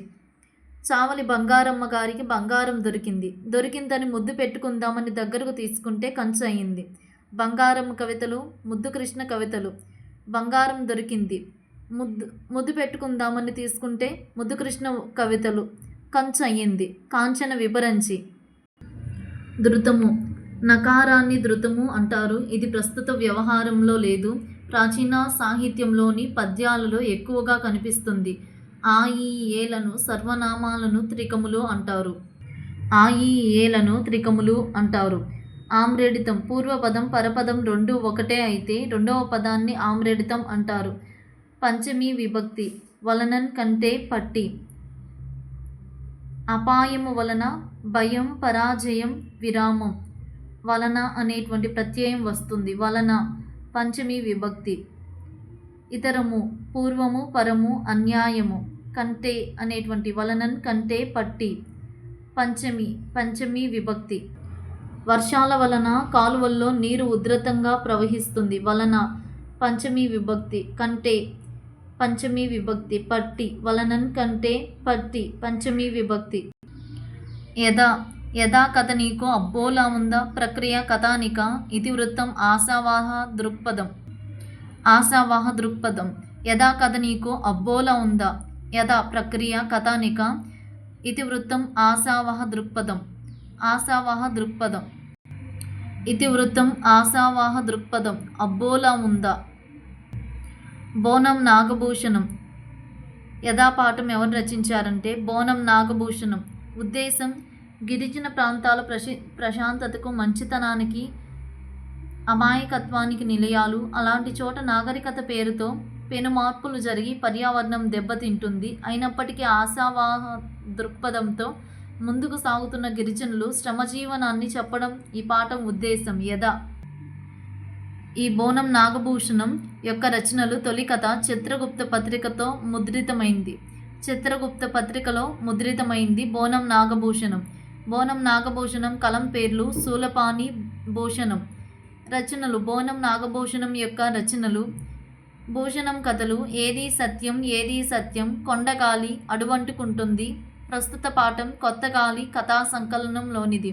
Speaker 1: చావలి బంగారమ్మ గారికి బంగారం దొరికిందని ముద్దు పెట్టుకుందామని దగ్గరకు తీసుకుంటే కంచు అయింది. బంగారమ్మ కవితలు, ముద్దుకృష్ణ కవితలు. బంగారం దొరికింది, ముద్దు పెట్టుకుందామని తీసుకుంటే ముద్దుకృష్ణ కవితలు. కంచు అయ్యింది, కాంచన విపరంచి. ధృతము. నకారాన్ని ధృతము అంటారు. ఇది ప్రస్తుత వ్యవహారంలో లేదు. ప్రాచీన సాహిత్యంలోని పద్యాలలో ఎక్కువగా కనిపిస్తుంది. ఆ ఈ ఏలను సర్వనామాలను త్రికములు అంటారు. ఆ ఈ ఏలను త్రికములు అంటారు. ఆమ్రేడితం. పూర్వపదం పరపదం రెండూ ఒకటే అయితే రెండవ పదాన్ని ఆమ్రేడితం అంటారు. పంచమీ విభక్తి. వలనన్ కంటే పట్టి. అపాయము వలన, భయం, పరాజయం, విరామం. వలన అనేటువంటి ప్రత్యయం వస్తుంది. వలన పంచమీ విభక్తి. ఇతరము పూర్వము, పరము, అన్యాయము. కంటే అనేటువంటి వలనన్ కంటే పట్టి. పంచమీ విభక్తి. వర్షాల వలన కాలువల్లో నీరు ఉధృతంగా ప్రవహిస్తుంది. వలన పంచమీ విభక్తి. కంటే పంచమీ విభక్తి. పట్టి వలనన్ కంటే పట్టి పంచమీ విభక్తి. యథా కథ నీకు అబ్బోలా ఉందా. ప్రక్రియ కథానిక. ఇతివృత్తం ఆశావాహ దృక్పథం. ఆశావాహ దృక్పథం. యథా కథ నీకు అబ్బోలా ఉందా. యథా ప్రక్రియ కథానిక. ఇతివృత్తం ఆశావాహ దృక్పథం. ఆశావాహ దృక్పథం. ఇతివృత్తం ఆశావాహ దృక్పథం. అబ్బోలా ఉందా. బోనం నాగభూషణం. యథాపాఠం ఎవరు రచించారంటే బోనం నాగభూషణం. ఉద్దేశం గిరిజన ప్రాంతాల ప్రశాంతతకు, మంచితనానికి, అమాయకత్వానికి నిలయాలు. అలాంటి చోట నాగరికత పేరుతో పెను మార్పులు జరిగి పర్యావరణం దెబ్బతింటుంది. అయినప్పటికీ ఆశావాహ దృక్పథంతో ముందుకు సాగుతున్న గిరిజనులు శ్రమజీవనాన్ని చెప్పడం ఈ పాఠం ఉద్దేశం. ఈ బోనం నాగభూషణం యొక్క రచనలు తొలి కథ చిత్రగుప్త పత్రికతో ముద్రితమైంది. చిత్రగుప్త పత్రికలో ముద్రితమైంది బోనం నాగభూషణం. బోనం నాగభూషణం కలం పేర్లు శూలపాణి భూషణం. రచనలు బోనం నాగభూషణం యొక్క రచనలు. భూషణం కథలు ఏది సత్యం ఏది సత్యం, కొండగాలి, అడువంటుకుంటుంది. ప్రస్తుత పాఠం కొత్త గాలి కథా సంకలనంలోనిది.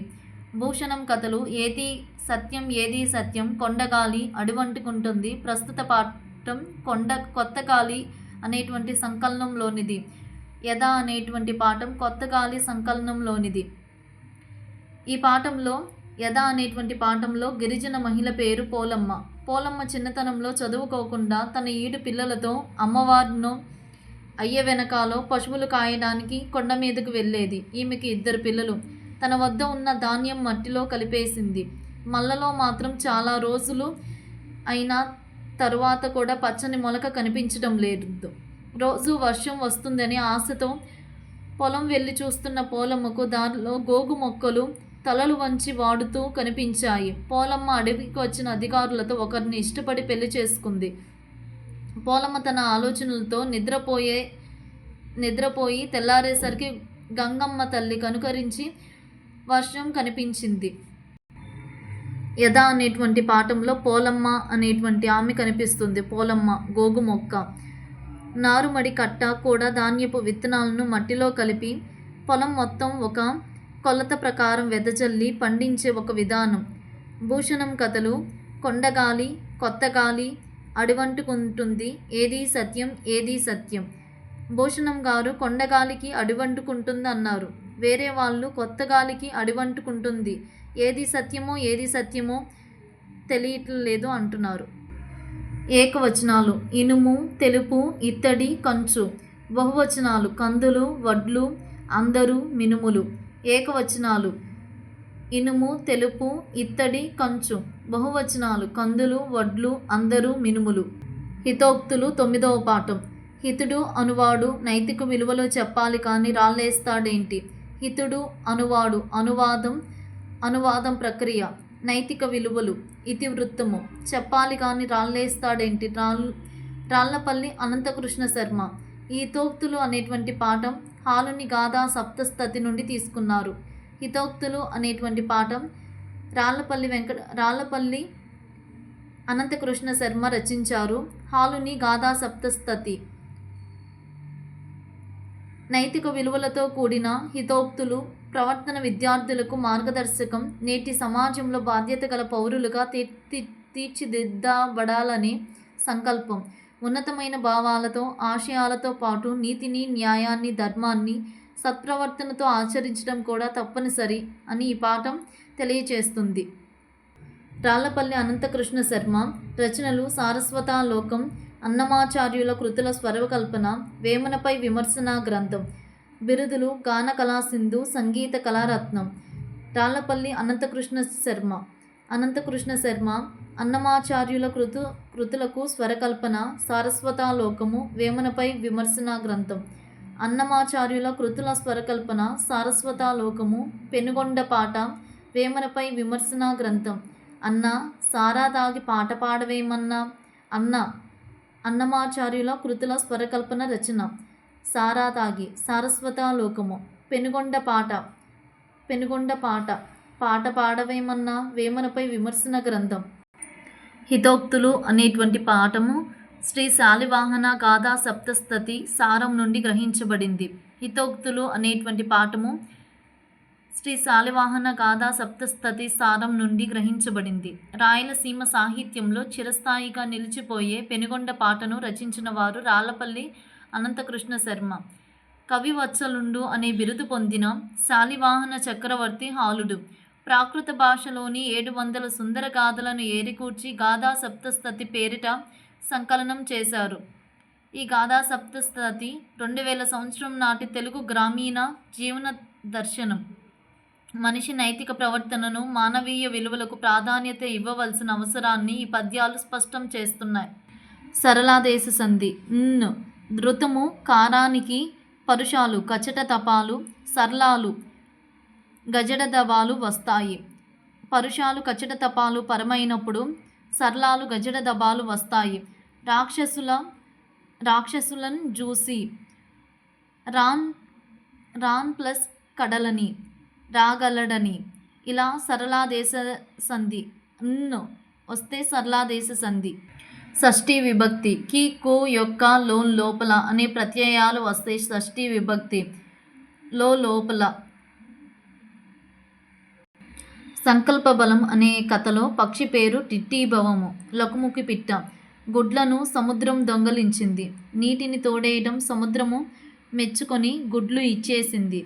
Speaker 1: భూషణం కథలు ఏది సత్యం ఏది సత్యం, కొండగాలి, అడువంటుకుంటుంది. ప్రస్తుత పాఠం కొత్త గాలి అనేటువంటి సంకలనంలోనిది. యథ అనేటువంటి పాఠం కొత్త గాలి సంకలనంలోనిది. ఈ పాఠంలో యథ అనేటువంటి పాఠంలో గిరిజన మహిళ పేరు పోలమ్మ. పోలమ్మ చిన్నతనంలో చదువుకోకుండా తన ఈడు పిల్లలతో అమ్మవారినో అయ్య వెనకాలో పశువులు కాయడానికి కొండ మీదకు వెళ్ళేది. ఈమెకి 2 పిల్లలు. తన వద్ద ఉన్న ధాన్యం మట్టిలో కలిపేసింది. మల్లలో మాత్రం చాలా రోజులు అయినా తరువాత కూడా పచ్చని మొలక కనిపించడం లేదు. రోజు వర్షం వస్తుందని ఆశతో పొలం వెళ్ళి చూస్తున్న పోలమ్మకు దారిలో గోగు మొక్కలు తలలు వంచి వాడుతూ కనిపించాయి. పోలమ్మ అడవికి వచ్చిన అధికారులతో ఒకరిని ఇష్టపడి పెళ్లి చేసుకుంది. పోలమ్మ తన ఆలోచనలతో నిద్రపోయి తెల్లారేసరికి గంగమ్మ తల్లి కనుకరించి వర్షం కనిపించింది. యథ అనేటువంటి పాఠంలో పోలమ్మ అనేటువంటి ఆమె కనిపిస్తుంది. పోలమ్మ గోగు మొక్క, నారుమడి కట్ట కూడా ధాన్యపు విత్తనాలను మట్టిలో కలిపి పొలం మొత్తం ఒక కొలత ప్రకారం వెదజల్లి పండించే ఒక విధానం. భూషణం కథలు కొండగాలి, కొత్త గాలి, అడివంటుకుంటుంది. ఏది సత్యం ఏది సత్యం. భూషణం గారు కొండగాలికి అడివంటుకుంటుంది అన్నారు. వేరే వాళ్ళు కొత్త గాలికి అడివంటుకుంటుంది. ఏది సత్యమో తెలియట్లేదు అంటున్నారు. ఏకవచనాలు ఇనుము, తెలుపు, ఇత్తడి, కంచు. బహువచనాలు కందులు, వడ్లు, అందరూ, మినుములు. ఏకవచనాలు ఇనుము, తెలుపు, ఇత్తడి, కంచు. బహువచనాలు కందులు, వడ్లు, అందరూ, మినుములు. హితోక్తులు 9వ పాఠం. హితుడు అనువాడు నైతిక విలువలు చెప్పాలి కానీ రాళ్ళేస్తాడేంటి? హితుడు అనువాడు అనువాదం ప్రక్రియ. నైతిక విలువలు ఇతివృత్తము చెప్పాలి కానీ రాళ్ళేస్తాడేంటి? రాళ్లపల్లి అనంతకృష్ణ శర్మ. ఈ హితోక్తులు అనేటువంటి పాఠం హాలుని గాథా సప్తస్థతి నుండి తీసుకున్నారు. హితోక్తులు అనేటువంటి పాఠం రాళ్లపల్లి అనంతకృష్ణ శర్మ రచించారు. హాలుని గాథా సప్తస్థతి. నైతిక విలువలతో కూడిన హితోక్తులు ప్రవర్తన విద్యార్థులకు మార్గదర్శకం. నేటి సమాజంలో బాధ్యత గల పౌరులుగా తీర్చిదిద్దబడాలనే సంకల్పం. ఉన్నతమైన భావాలతో ఆశయాలతో పాటు నీతిని, న్యాయాన్ని, ధర్మాన్ని సత్ప్రవర్తనతో ఆచరించడం కూడా తప్పనిసరి అని ఈ పాఠం తెలియచేస్తుంది. రాళ్లపల్లి అనంతకృష్ణ శర్మ రచనలు సారస్వతాలోకం, అన్నమాచార్యుల కృతుల స్వరకల్పన, వేమనపై విమర్శనా గ్రంథం. బిరుదులు గాన కళాసింధు, సంగీత కళారత్నం. రాళ్లపల్లి అనంతకృష్ణ శర్మ అన్నమాచార్యుల కృతులకు స్వరకల్పన, సారస్వతాలోకము, వేమనపై విమర్శనా గ్రంథం. అన్నమాచార్యుల కృతుల స్వరకల్పన, సారస్వతాలోకము, పెనుగొండ పాట, వేమనపై విమర్శనా గ్రంథం. అన్న సారా తాగి పాట పాడవేమన్నా. అన్నమాచార్యుల కృతుల స్వరకల్పన రచన. సారా తాగి, సారస్వతాలోకము, పెనుగొండ పాట పాట పాడవేమన్నా, వేమనపై విమర్శన గ్రంథం. హితోక్తులు అనేటువంటి పాఠము శ్రీ శాలివాహన గాథా సప్తస్థతి సారం నుండి గ్రహించబడింది. హితోక్తులు అనేటువంటి పాఠము శ్రీ శాలివాహన గాథా సప్తస్థతి సారం నుండి గ్రహించబడింది. రాయలసీమ సాహిత్యంలో చిరస్థాయిగా నిలిచిపోయే పెనుగొండ పాటను రచించిన వారు రాళ్లపల్లి అనంతకృష్ణ శర్మ. కవివత్సలుండు అనే బిరుదు పొందిన శాలివాహన చక్రవర్తి హాలుడు ప్రాకృత భాషలోని 700 సుందర గాథలను ఏరికూర్చి గాథా సప్తస్థతి పేరిట సంకలనం చేశారు. ఈ గాథా సప్తస్థతి 2000 సంవత్సరం నాటి తెలుగు గ్రామీణ జీవన దర్శనం. మనిషి నైతిక ప్రవర్తనను, మానవీయ విలువలకు ప్రాధాన్యత ఇవ్వవలసిన అవసరాన్ని ఈ పద్యాలు స్పష్టం చేస్తున్నాయి. సరళాదేశ సంధి. ధృతము కారానికి పరుషాలు కచట తపాలు, సరళాలు గజడదవాలు వస్తాయి. పరుషాలు కచట తపాలు పరమైనప్పుడు సరళాలు గజడదబాలు వస్తాయి. రాక్షసులను జూసి రాన్ ప్లస్ కడలని. రాగలడని. ఇలా సరళాదేశ సంధి. వస్తే సరళాదేశ సంధి. షష్ఠీ విభక్తి. కి, కు, యొక్క, లోపల అనే ప్రత్యయాలు వస్తే షష్ఠీ విభక్తి. లోపల. సంకల్ప బలం అనే కథలో పక్షి పేరు టిట్టీభవము. లకుముకి పిట్ట. గుడ్లను సముద్రం దొంగలించింది. నీటిని తోడేయడం సముద్రము మెచ్చుకొని గుడ్లు ఇచ్చేసింది.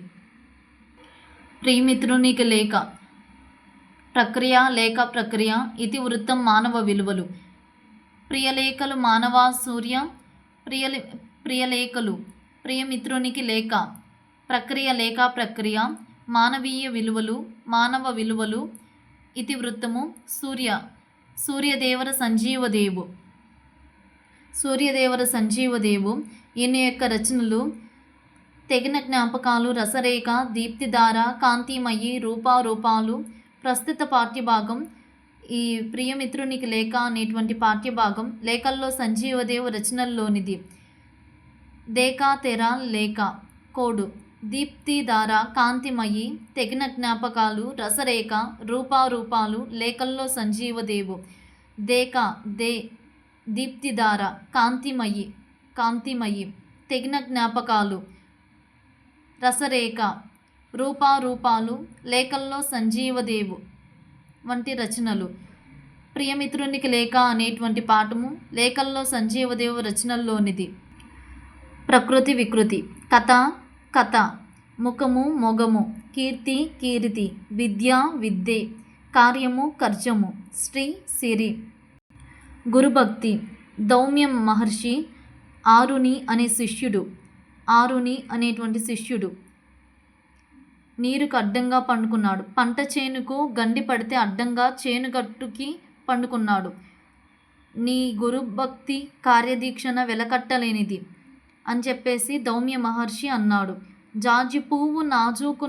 Speaker 1: ప్రియమిత్రునికి లేఖ. ప్రక్రియ లేఖ ప్రక్రియ. ఇతివృత్తం మానవ విలువలు. ప్రియలేఖలు మానవ సూర్య. ప్రియలేఖలు. ప్రియమిత్రునికి లేఖ. ప్రక్రియ లేఖ ప్రక్రియ. మానవీయ విలువలు. మానవ విలువలు. ఇతివృత్తము సూర్యదేవర సంజీవదేవు. సూర్యదేవర సంజీవదేవు. ఈయన యొక్క రచనలు తెగిన జ్ఞాపకాలు, రసరేఖ, దీప్తిధార, కాంతిమయి, రూపాలు. ప్రస్తుత పాఠ్యభాగం ఈ ప్రియమిత్రునికి లేఖ అనేటువంటి పాఠ్యభాగం లేఖల్లో సంజీవదేవు రచనల్లోనిది. దేకా తెర లేఖ. కోడు. దీప్తిధార, కాంతిమయి, తెగిన జ్ఞాపకాలు, రసరేఖ, రూపాలు లేఖల్లో సంజీవదేవు. దేకా దీప్తిధార, కాంతిమయి, తెగిన జ్ఞాపకాలు, రసరేఖ, రూపాలు లేఖల్లో సంజీవదేవు వంటి రచనలు. ప్రియమిత్రునికి లేఖ అనేటువంటి పాఠము లేఖల్లో సంజీవదేవు రచనల్లోనిది. ప్రకృతి వికృతి. కథ. ముఖము మొగము. కీర్తి. విద్యే. కార్యము కర్జము. సిరి. గురుభక్తి. దౌమ్యం మహర్షి ఆరుని అనేటువంటి శిష్యుడు నీరుకు అడ్డంగా పండుకున్నాడు. పంట చేనుకు గండి పడితే అడ్డంగా చేనుగట్టుకి పండుకున్నాడు. నీ గురుభక్తి కార్యదీక్షణ వెలకట్టలేనిది అని చెప్పేసి దౌమ్య మహర్షి అన్నాడు. జాజి పువ్వు నాజూకు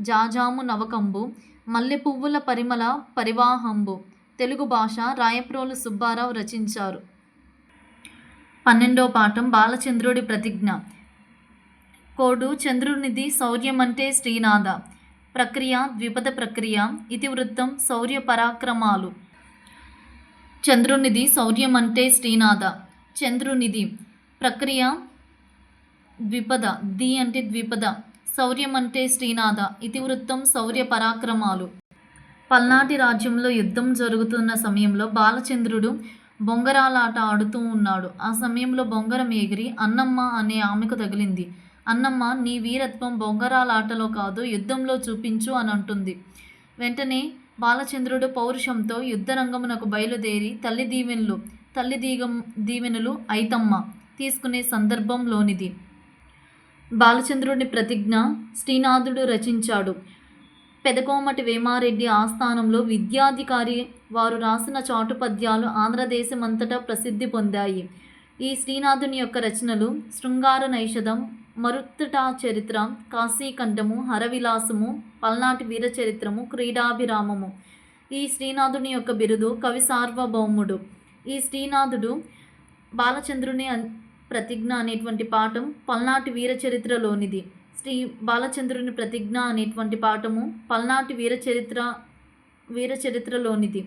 Speaker 1: జాజాము నవకంబు, మల్లె పువ్వుల పరిమళ పరివాహంబు. తెలుగు భాష రాయప్రోలు సుబ్బారావు రచించారు. 12వ పాఠం బాలచంద్రుడి ప్రతిజ్ఞ. కోడు. చంద్రునిది శౌర్యమంటే శ్రీనాథ. ప్రక్రియ ద్విపద ప్రక్రియ. ఇతివృత్తం శౌర్య పరాక్రమాలు. చంద్రునిది శౌర్యమంటే శ్రీనాథ. చంద్రునిది. ప్రక్రియ ద్విపద. అంటే ద్విపద. శౌర్యమంటే శ్రీనాథ. ఇతివృత్తం శౌర్య పరాక్రమాలు. పల్నాటి రాజ్యంలో యుద్ధం జరుగుతున్న సమయంలో బాలచంద్రుడు బొంగరాలాట ఆడుతూ ఉన్నాడు. ఆ సమయంలో బొంగరం ఎగిరి అన్నమ్మ అనే ఆమెకు తగిలింది. అన్నమ్మ, నీ వీరత్వం బొంగరాలాటలో కాదు, యుద్ధంలో చూపించు అని అంటుంది. వెంటనే బాలచంద్రుడు పౌరుషంతో యుద్ధరంగమునకు బయలుదేరి తల్లి దీవెనలు ఐతమ్మ తీసుకునే సందర్భంలోనిది. బాలచంద్రుడి ప్రతిజ్ఞ శ్రీనాథుడు రచించాడు. పెదకోమటి వేమారెడ్డి ఆస్థానంలో విద్యాధికారి వారు రాసిన చాటు పద్యాలు ఆంధ్రదేశమంతటా ప్రసిద్ధి పొందాయి. ఈ శ్రీనాథుని యొక్క రచనలు శృంగార నైషధం, మరుత్తటా చరిత్ర, కాశీఖండము, హరవిలాసము, పల్నాటి వీరచరిత్రము, క్రీడాభిరామము. ఈ శ్రీనాథుని యొక్క బిరుదు కవి సార్వభౌముడు. ఈ శ్రీనాథుడు బాలచంద్రుని ప్రతిజ్ఞ అనేటువంటి పాఠం పల్నాటి వీరచరిత్రలోనిది. బాలచంద్రుని ప్రతిజ్ఞ అనేటువంటి పాఠము పల్నాటి వీరచరిత్రలోనిది.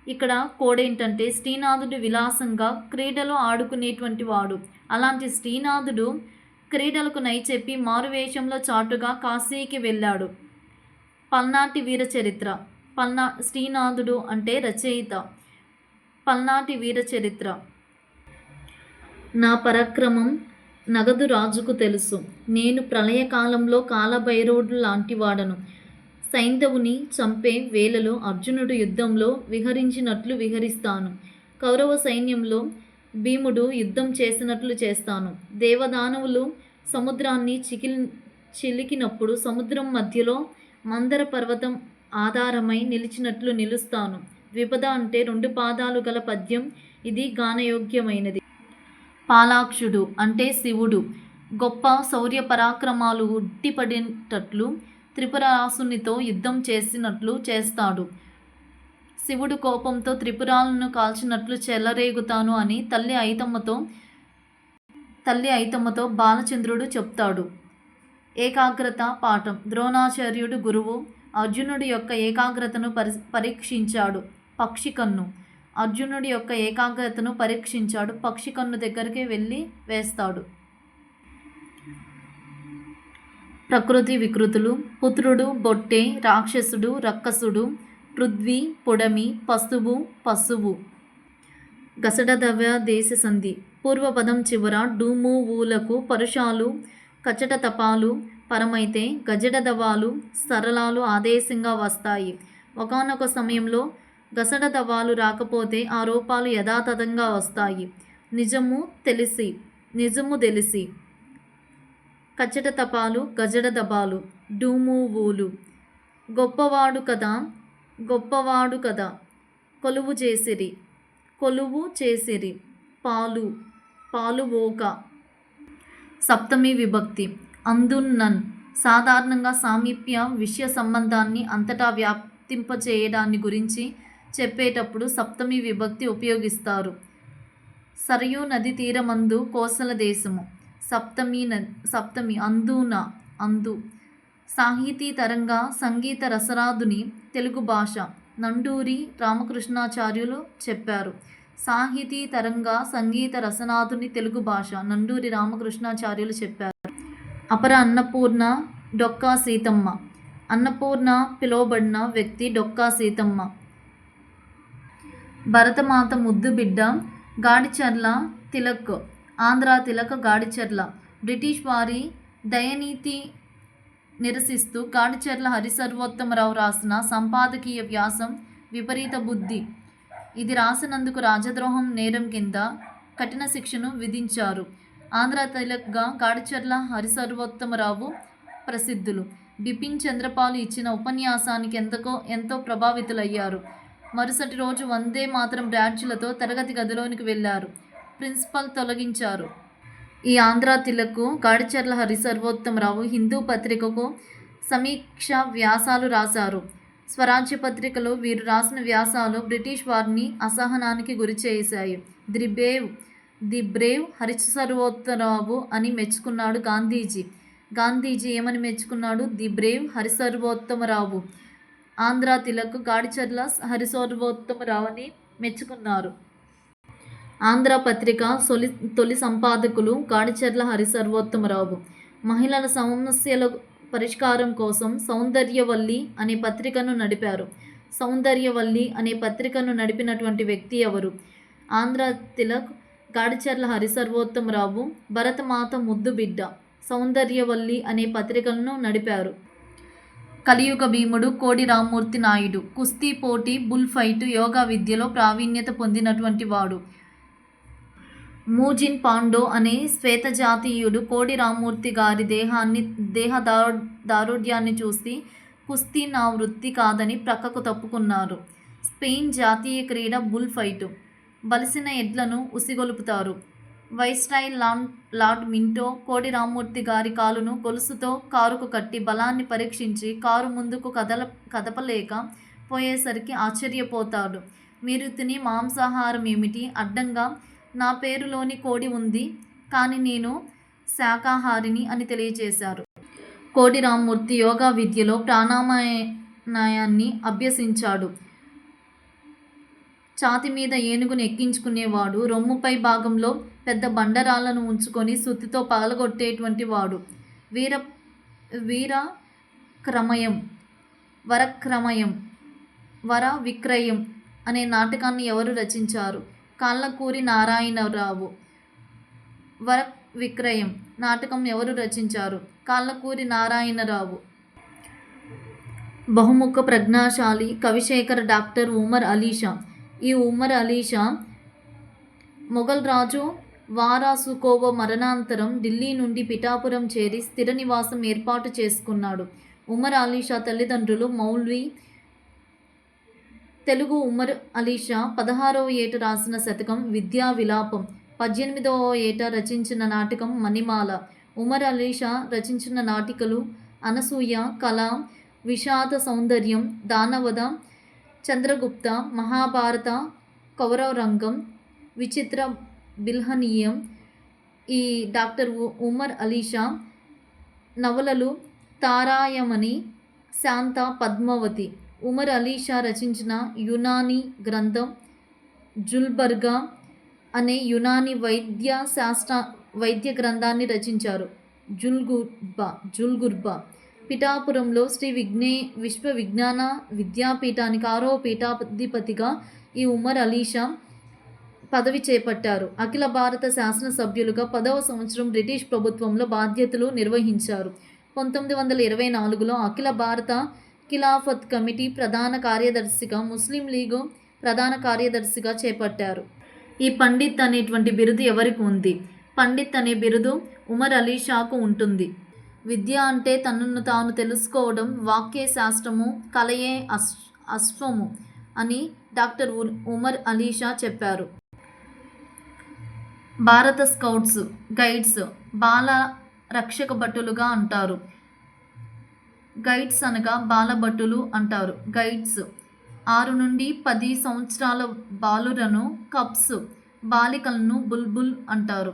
Speaker 1: ఇక్కడ కోడేంటంటే శ్రీనాథుడు విలాసంగా క్రీడలు ఆడుకునేటువంటి వాడు. అలాంటి శ్రీనాథుడు క్రీడలకు నైచెప్పి మారువేషంలో చాటుగా కాశీకి వెళ్ళాడు. పల్నాటి వీరచరిత్ర. శ్రీనాథుడు అంటే రచయిత. పల్నాటి వీరచరిత్ర. నా పరాక్రమం నగదు రాజుకు తెలుసు. నేను ప్రళయకాలంలో కాలభైరవుడు లాంటి వాడను. సైంధవుని చంపే వేళలో అర్జునుడు యుద్ధంలో విహరించినట్లు విహరిస్తాను. కౌరవ సైన్యంలో భీముడు యుద్ధం చేసినట్లు చేస్తాను. దేవదానవులు సముద్రాన్ని చిలికినప్పుడు సముద్రం మధ్యలో మందర పర్వతం ఆధారమై నిలిచినట్లు నిలుస్తాను. ద్విపద అంటే 2 పాదాలు గల పద్యం. ఇది గానయోగ్యమైనది. పాలాక్షుడు అంటే శివుడు. గొప్ప శౌర్య పరాక్రమాలు ఉట్టిపడేటట్లు త్రిపురాసునితో యుద్ధం చేసినట్లు చేస్తాడు. శివుడు కోపంతో త్రిపురాలను కాల్చినట్లు చెలరేగుతాను అని తల్లి ఐతమ్మతో బాలచంద్రుడు చెప్తాడు. ఏకాగ్రత పాఠం. ద్రోణాచార్యుడు గురువు. అర్జునుడి యొక్క ఏకాగ్రతను పరీక్షించాడు. పక్షి కన్ను. అర్జునుడి యొక్క ఏకాగ్రతను పరీక్షించాడు. పక్షి కన్ను దగ్గరికి వెళ్ళి వేస్తాడు. ప్రకృతి వికృతులు. పుత్రుడు బొట్టె, రాక్షసుడు రక్కసుడు, పృథ్వీ పొడమి, పశువు పశువు. గసడదవ దేశ సంధి. పూర్వపదం చివర డూము ఊలకు పరుషాలు కచట తపాలు పరమైతే గజడదవాలు సరళాలు ఆదేశంగా వస్తాయి. ఒకానొక సమయంలో గసడదవాలు రాకపోతే ఆ రూపాలు యథాతథంగా వస్తాయి. నిజము తెలిసి కచ్చట తపాలు గజడ దబాలు డూము ఊలు. గొప్పవాడు కదా కొలువు చేసిరి పాలు ఓక. సప్తమి విభక్తి. అందున్నన్. సాధారణంగా సామీప్య విషయ సంబంధాన్ని అంతటా వ్యాప్తింపచేయడాన్ని గురించి చెప్పేటప్పుడు సప్తమి విభక్తి ఉపయోగిస్తారు. సరయూ నది తీరమందు కోసల దేశము. సప్తమి అందు. సాహితీ తరంగా సంగీత రసరాదుని తెలుగు భాష. నండూరి రామకృష్ణాచార్యులు చెప్పారు. సాహితీ తరంగా సంగీత రసనాథుని తెలుగు భాష. నండూరి రామకృష్ణాచార్యులు చెప్పారు. అపర అన్నపూర్ణ డొక్కా సీతమ్మ. అన్నపూర్ణ పిలువబడిన వ్యక్తి డొక్కా సీతమ్మ. భరతమాత ముద్దు బిడ్డ గాడిచర్ల తిలక్. ఆంధ్ర తిలక్ గాడిచర్ల. బ్రిటిష్ వారి దయనీతి నిరసిస్తూ గాడిచర్ల హరిసర్వోత్తమరావు రాసిన సంపాదకీయ వ్యాసం విపరీత బుద్ధి. ఇది రాసినందుకు రాజద్రోహం నేరం కింద కఠిన శిక్షను విధించారు. ఆంధ్ర తిలక్గా గాడిచర్ల హరిసర్వోత్తమరావు ప్రసిద్ధులు. బిపిన్ చంద్రపాలు ఇచ్చిన ఉపన్యాసానికి ఎంతో ప్రభావితులయ్యారు. మరుసటి రోజు వందే మాతరం బ్యాడ్జ్లతో తరగతి గదిలోనికి వెళ్లారు. ప్రిన్సిపల్ తొలగించారు. ఈ ఆంధ్ర తిలక్ గాడిచర్ల హరిసర్వోత్తమరావు హిందూ పత్రికకు సమీక్ష వ్యాసాలు రాశారు. స్వరాజ్య పత్రికలో వీరు రాసిన వ్యాసాలు బ్రిటిష్ వారిని అసహనానికి గురిచేశాయి. ది బ్రేవ్ హరిసర్వోత్తమరావు అని మెచ్చుకున్నాడు గాంధీజీ. గాంధీజీ ఏమని మెచ్చుకున్నాడు? The brave Hari Sarvottama Rao. ఆంధ్ర తిలక్ గాడిచర్ల హరిసర్వోత్తమరావు అని మెచ్చుకున్నారు. ఆంధ్ర పత్రిక తొలి సంపాదకులు గాడిచర్ల హరిసర్వోత్తమరావు. మహిళల సమస్యల పరిష్కారం కోసం సౌందర్యవల్లి అనే పత్రికను నడిపారు. సౌందర్యవల్లి అనే పత్రికను నడిపినటువంటి వ్యక్తి ఎవరు? ఆంధ్ర తిలక్, గాడిచర్ల హరిసర్వోత్తమరావు, భరతమాత ముద్దు బిడ్డ. సౌందర్యవల్లి అనే పత్రికలను నడిపారు. కలియుగ భీముడు కోడి రామ్మూర్తి నాయుడు. కుస్తీ పోటీ, బుల్ ఫైట్, యోగా విద్యలో ప్రావీణ్యత పొందినటువంటి వాడు. మూజిన్ పాండో అనే శ్వేతజాతీయుడు కోడి రామ్మూర్తి గారి దేహ దారుఢ్యాన్ని చూసి కుస్తీ నా వృత్తి కాదని ప్రక్కకు తప్పుకున్నారు. స్పెయిన్ జాతీయ క్రీడ బుల్ ఫైటు. బలిసిన ఎడ్లను ఉసిగొలుపుతారు. వైస్రాయ్ లార్డ్ మింటో కోడి రామ్మూర్తి గారి కాలును గొలుసుతో కారుకు కట్టి బలాన్ని పరీక్షించి కారు ముందుకు కదపలేక పోయేసరికి ఆశ్చర్యపోతాడు. మీరు తినే మాంసాహారం ఏమిటి? అడ్డంగా నా పేరులోని కోడి ఉంది, కానీ నేను శాకాహారిని అని తెలియజేశారు. కోడి రామ్మూర్తి యోగా విద్యలో ప్రాణాయామాన్ని అభ్యసించాడు. ఛాతి మీద ఏనుగును ఎక్కించుకునేవాడు. రొమ్ముపై భాగంలో పెద్ద బండరాళ్లను ఉంచుకొని సుత్తితో పగలగొట్టేటువంటి వాడు. వర విక్రయం అనే నాటకాన్ని ఎవరు రచించారు? కాళ్ళకూరి నారాయణరావు. వర విక్రయం నాటకం ఎవరు రచించారు? కాళ్ళకూరి నారాయణరావు. బహుముఖ ప్రజ్ఞాశాలి కవిశేఖర డాక్టర్ ఉమర్ అలీషా. ఈ ఉమర్ అలీషా మొఘల్ రాజు వారాసుకోవ మరణాంతరం ఢిల్లీ నుండి పిఠాపురం చేరి స్థిర నివాసం ఏర్పాటు చేసుకున్నాడు. ఉమర్ అలీషా తల్లిదండ్రులు మౌల్వీ. తెలుగు ఉమర్ అలీషా 16వ ఏట రాసిన శతకం విద్యా విలాపం, 18వ ఏట రచించిన నాటకం మణిమాల. ఉమర్ అలీషా రచించిన నాటికలు అనసూయ, కళ, విషాద సౌందర్యం, దానవద, చంద్రగుప్త, మహాభారత, కౌరవరంగం, విచిత్ర బిల్హనీయం. ఈ డాక్టర్ ఉమర్ అలీషా నవలలు తారాయమణి, శాంత పద్మావతి. ఉమర్ అలీ షా రచించిన యునానీ గ్రంథం జుల్బర్గా అనే యునానీ వైద్య గ్రంథాన్ని రచించారు. జుల్గుర్బా పిఠాపురంలో శ్రీ విశ్వ విజ్ఞాన విద్యాపీఠానికి 6వ పీఠాధిపతిగా ఈ ఉమర్ అలీ షా పదవి చేపట్టారు. అఖిల భారత శాసనసభ్యులుగా 10వ సంవత్సరం బ్రిటిష్ ప్రభుత్వంలో బాధ్యతలు నిర్వహించారు. 1924లో అఖిల భారత ఖిలాఫత్ కమిటీ ప్రధాన కార్యదర్శిగా, ముస్లిం లీగు ప్రధాన కార్యదర్శిగా చేపట్టారు. ఈ పండిత్ అనేటువంటి బిరుదు ఎవరికి ఉంది? పండిత్ అనే బిరుదు ఉమర్ అలీ షాకు ఉంటుంది. విద్య అంటే తనను తాను తెలుసుకోవడం, వాక్య శాస్త్రము, కలయే అశ్వము అని డాక్టర్ ఉమర్ అలీ షా చెప్పారు. భారత స్కౌట్స్, గైడ్స్ బాల రక్షక భటులుగా అంటారు. గైడ్స్ అనగా బాలభటులు అంటారు. గైడ్స్ 6 నుండి 10 సంవత్సరాల బాలురను కప్స్, బాలికలను బుల్బుల్ అంటారు.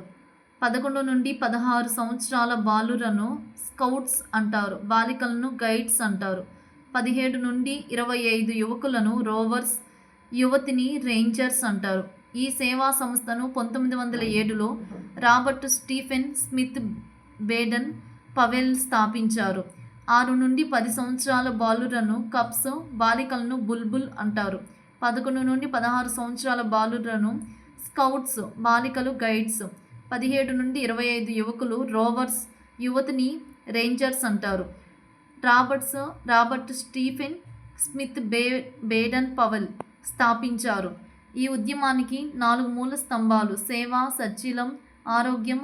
Speaker 1: 11 నుండి 16 సంవత్సరాల బాలురను స్కౌట్స్ అంటారు. బాలికలను గైడ్స్ అంటారు. 17 నుండి 25 యువకులను రోవర్స్, యువతిని రేంజర్స్ అంటారు. ఈ సేవా సంస్థను 1907లో Robert Stephen Smith Baden Powell స్థాపించారు. 6 నుండి 10 సంవత్సరాల బాలురను కప్స్, బాలికలను బుల్బుల్ అంటారు. 11 నుండి 16 సంవత్సరాల బాలురను స్కౌట్స్, బాలికలు గైడ్స్. 17 నుండి 25 యువకులు రోవర్స్, యువతిని రేంజర్స్ అంటారు. Robert Stephen Smith Baden Powell స్థాపించారు. ఈ ఉద్యమానికి 4 మూల స్తంభాలు: సేవ, సచ్చీలం, ఆరోగ్యం,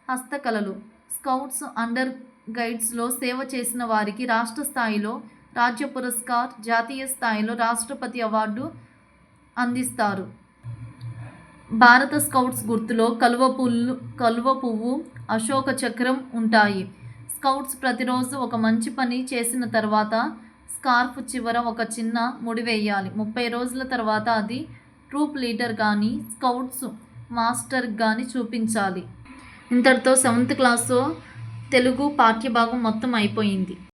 Speaker 1: హస్తకళలు. స్కౌట్స్ అండర్ గైడ్స్లో సేవ చేసిన వారికి రాష్ట్ర స్థాయిలో రాజ్య పురస్కార్, జాతీయ స్థాయిలో రాష్ట్రపతి అవార్డు అందిస్తారు. భారత స్కౌట్స్ గుర్తులో కలువ పువ్వు, అశోక చక్రం ఉంటాయి. స్కౌట్స్ ప్రతిరోజు ఒక మంచి పని చేసిన తర్వాత స్కార్ఫ్ చివర ఒక చిన్న ముడి వేయాలి. 30 రోజుల తర్వాత అది ట్రూప్ లీడర్ కానీ, స్కౌట్స్ మాస్టర్ కానీ చూపించాలి. ఇంతటితో 7th క్లాసు తెలుగు పాఠ్యభాగం మొత్తం అయిపోయింది.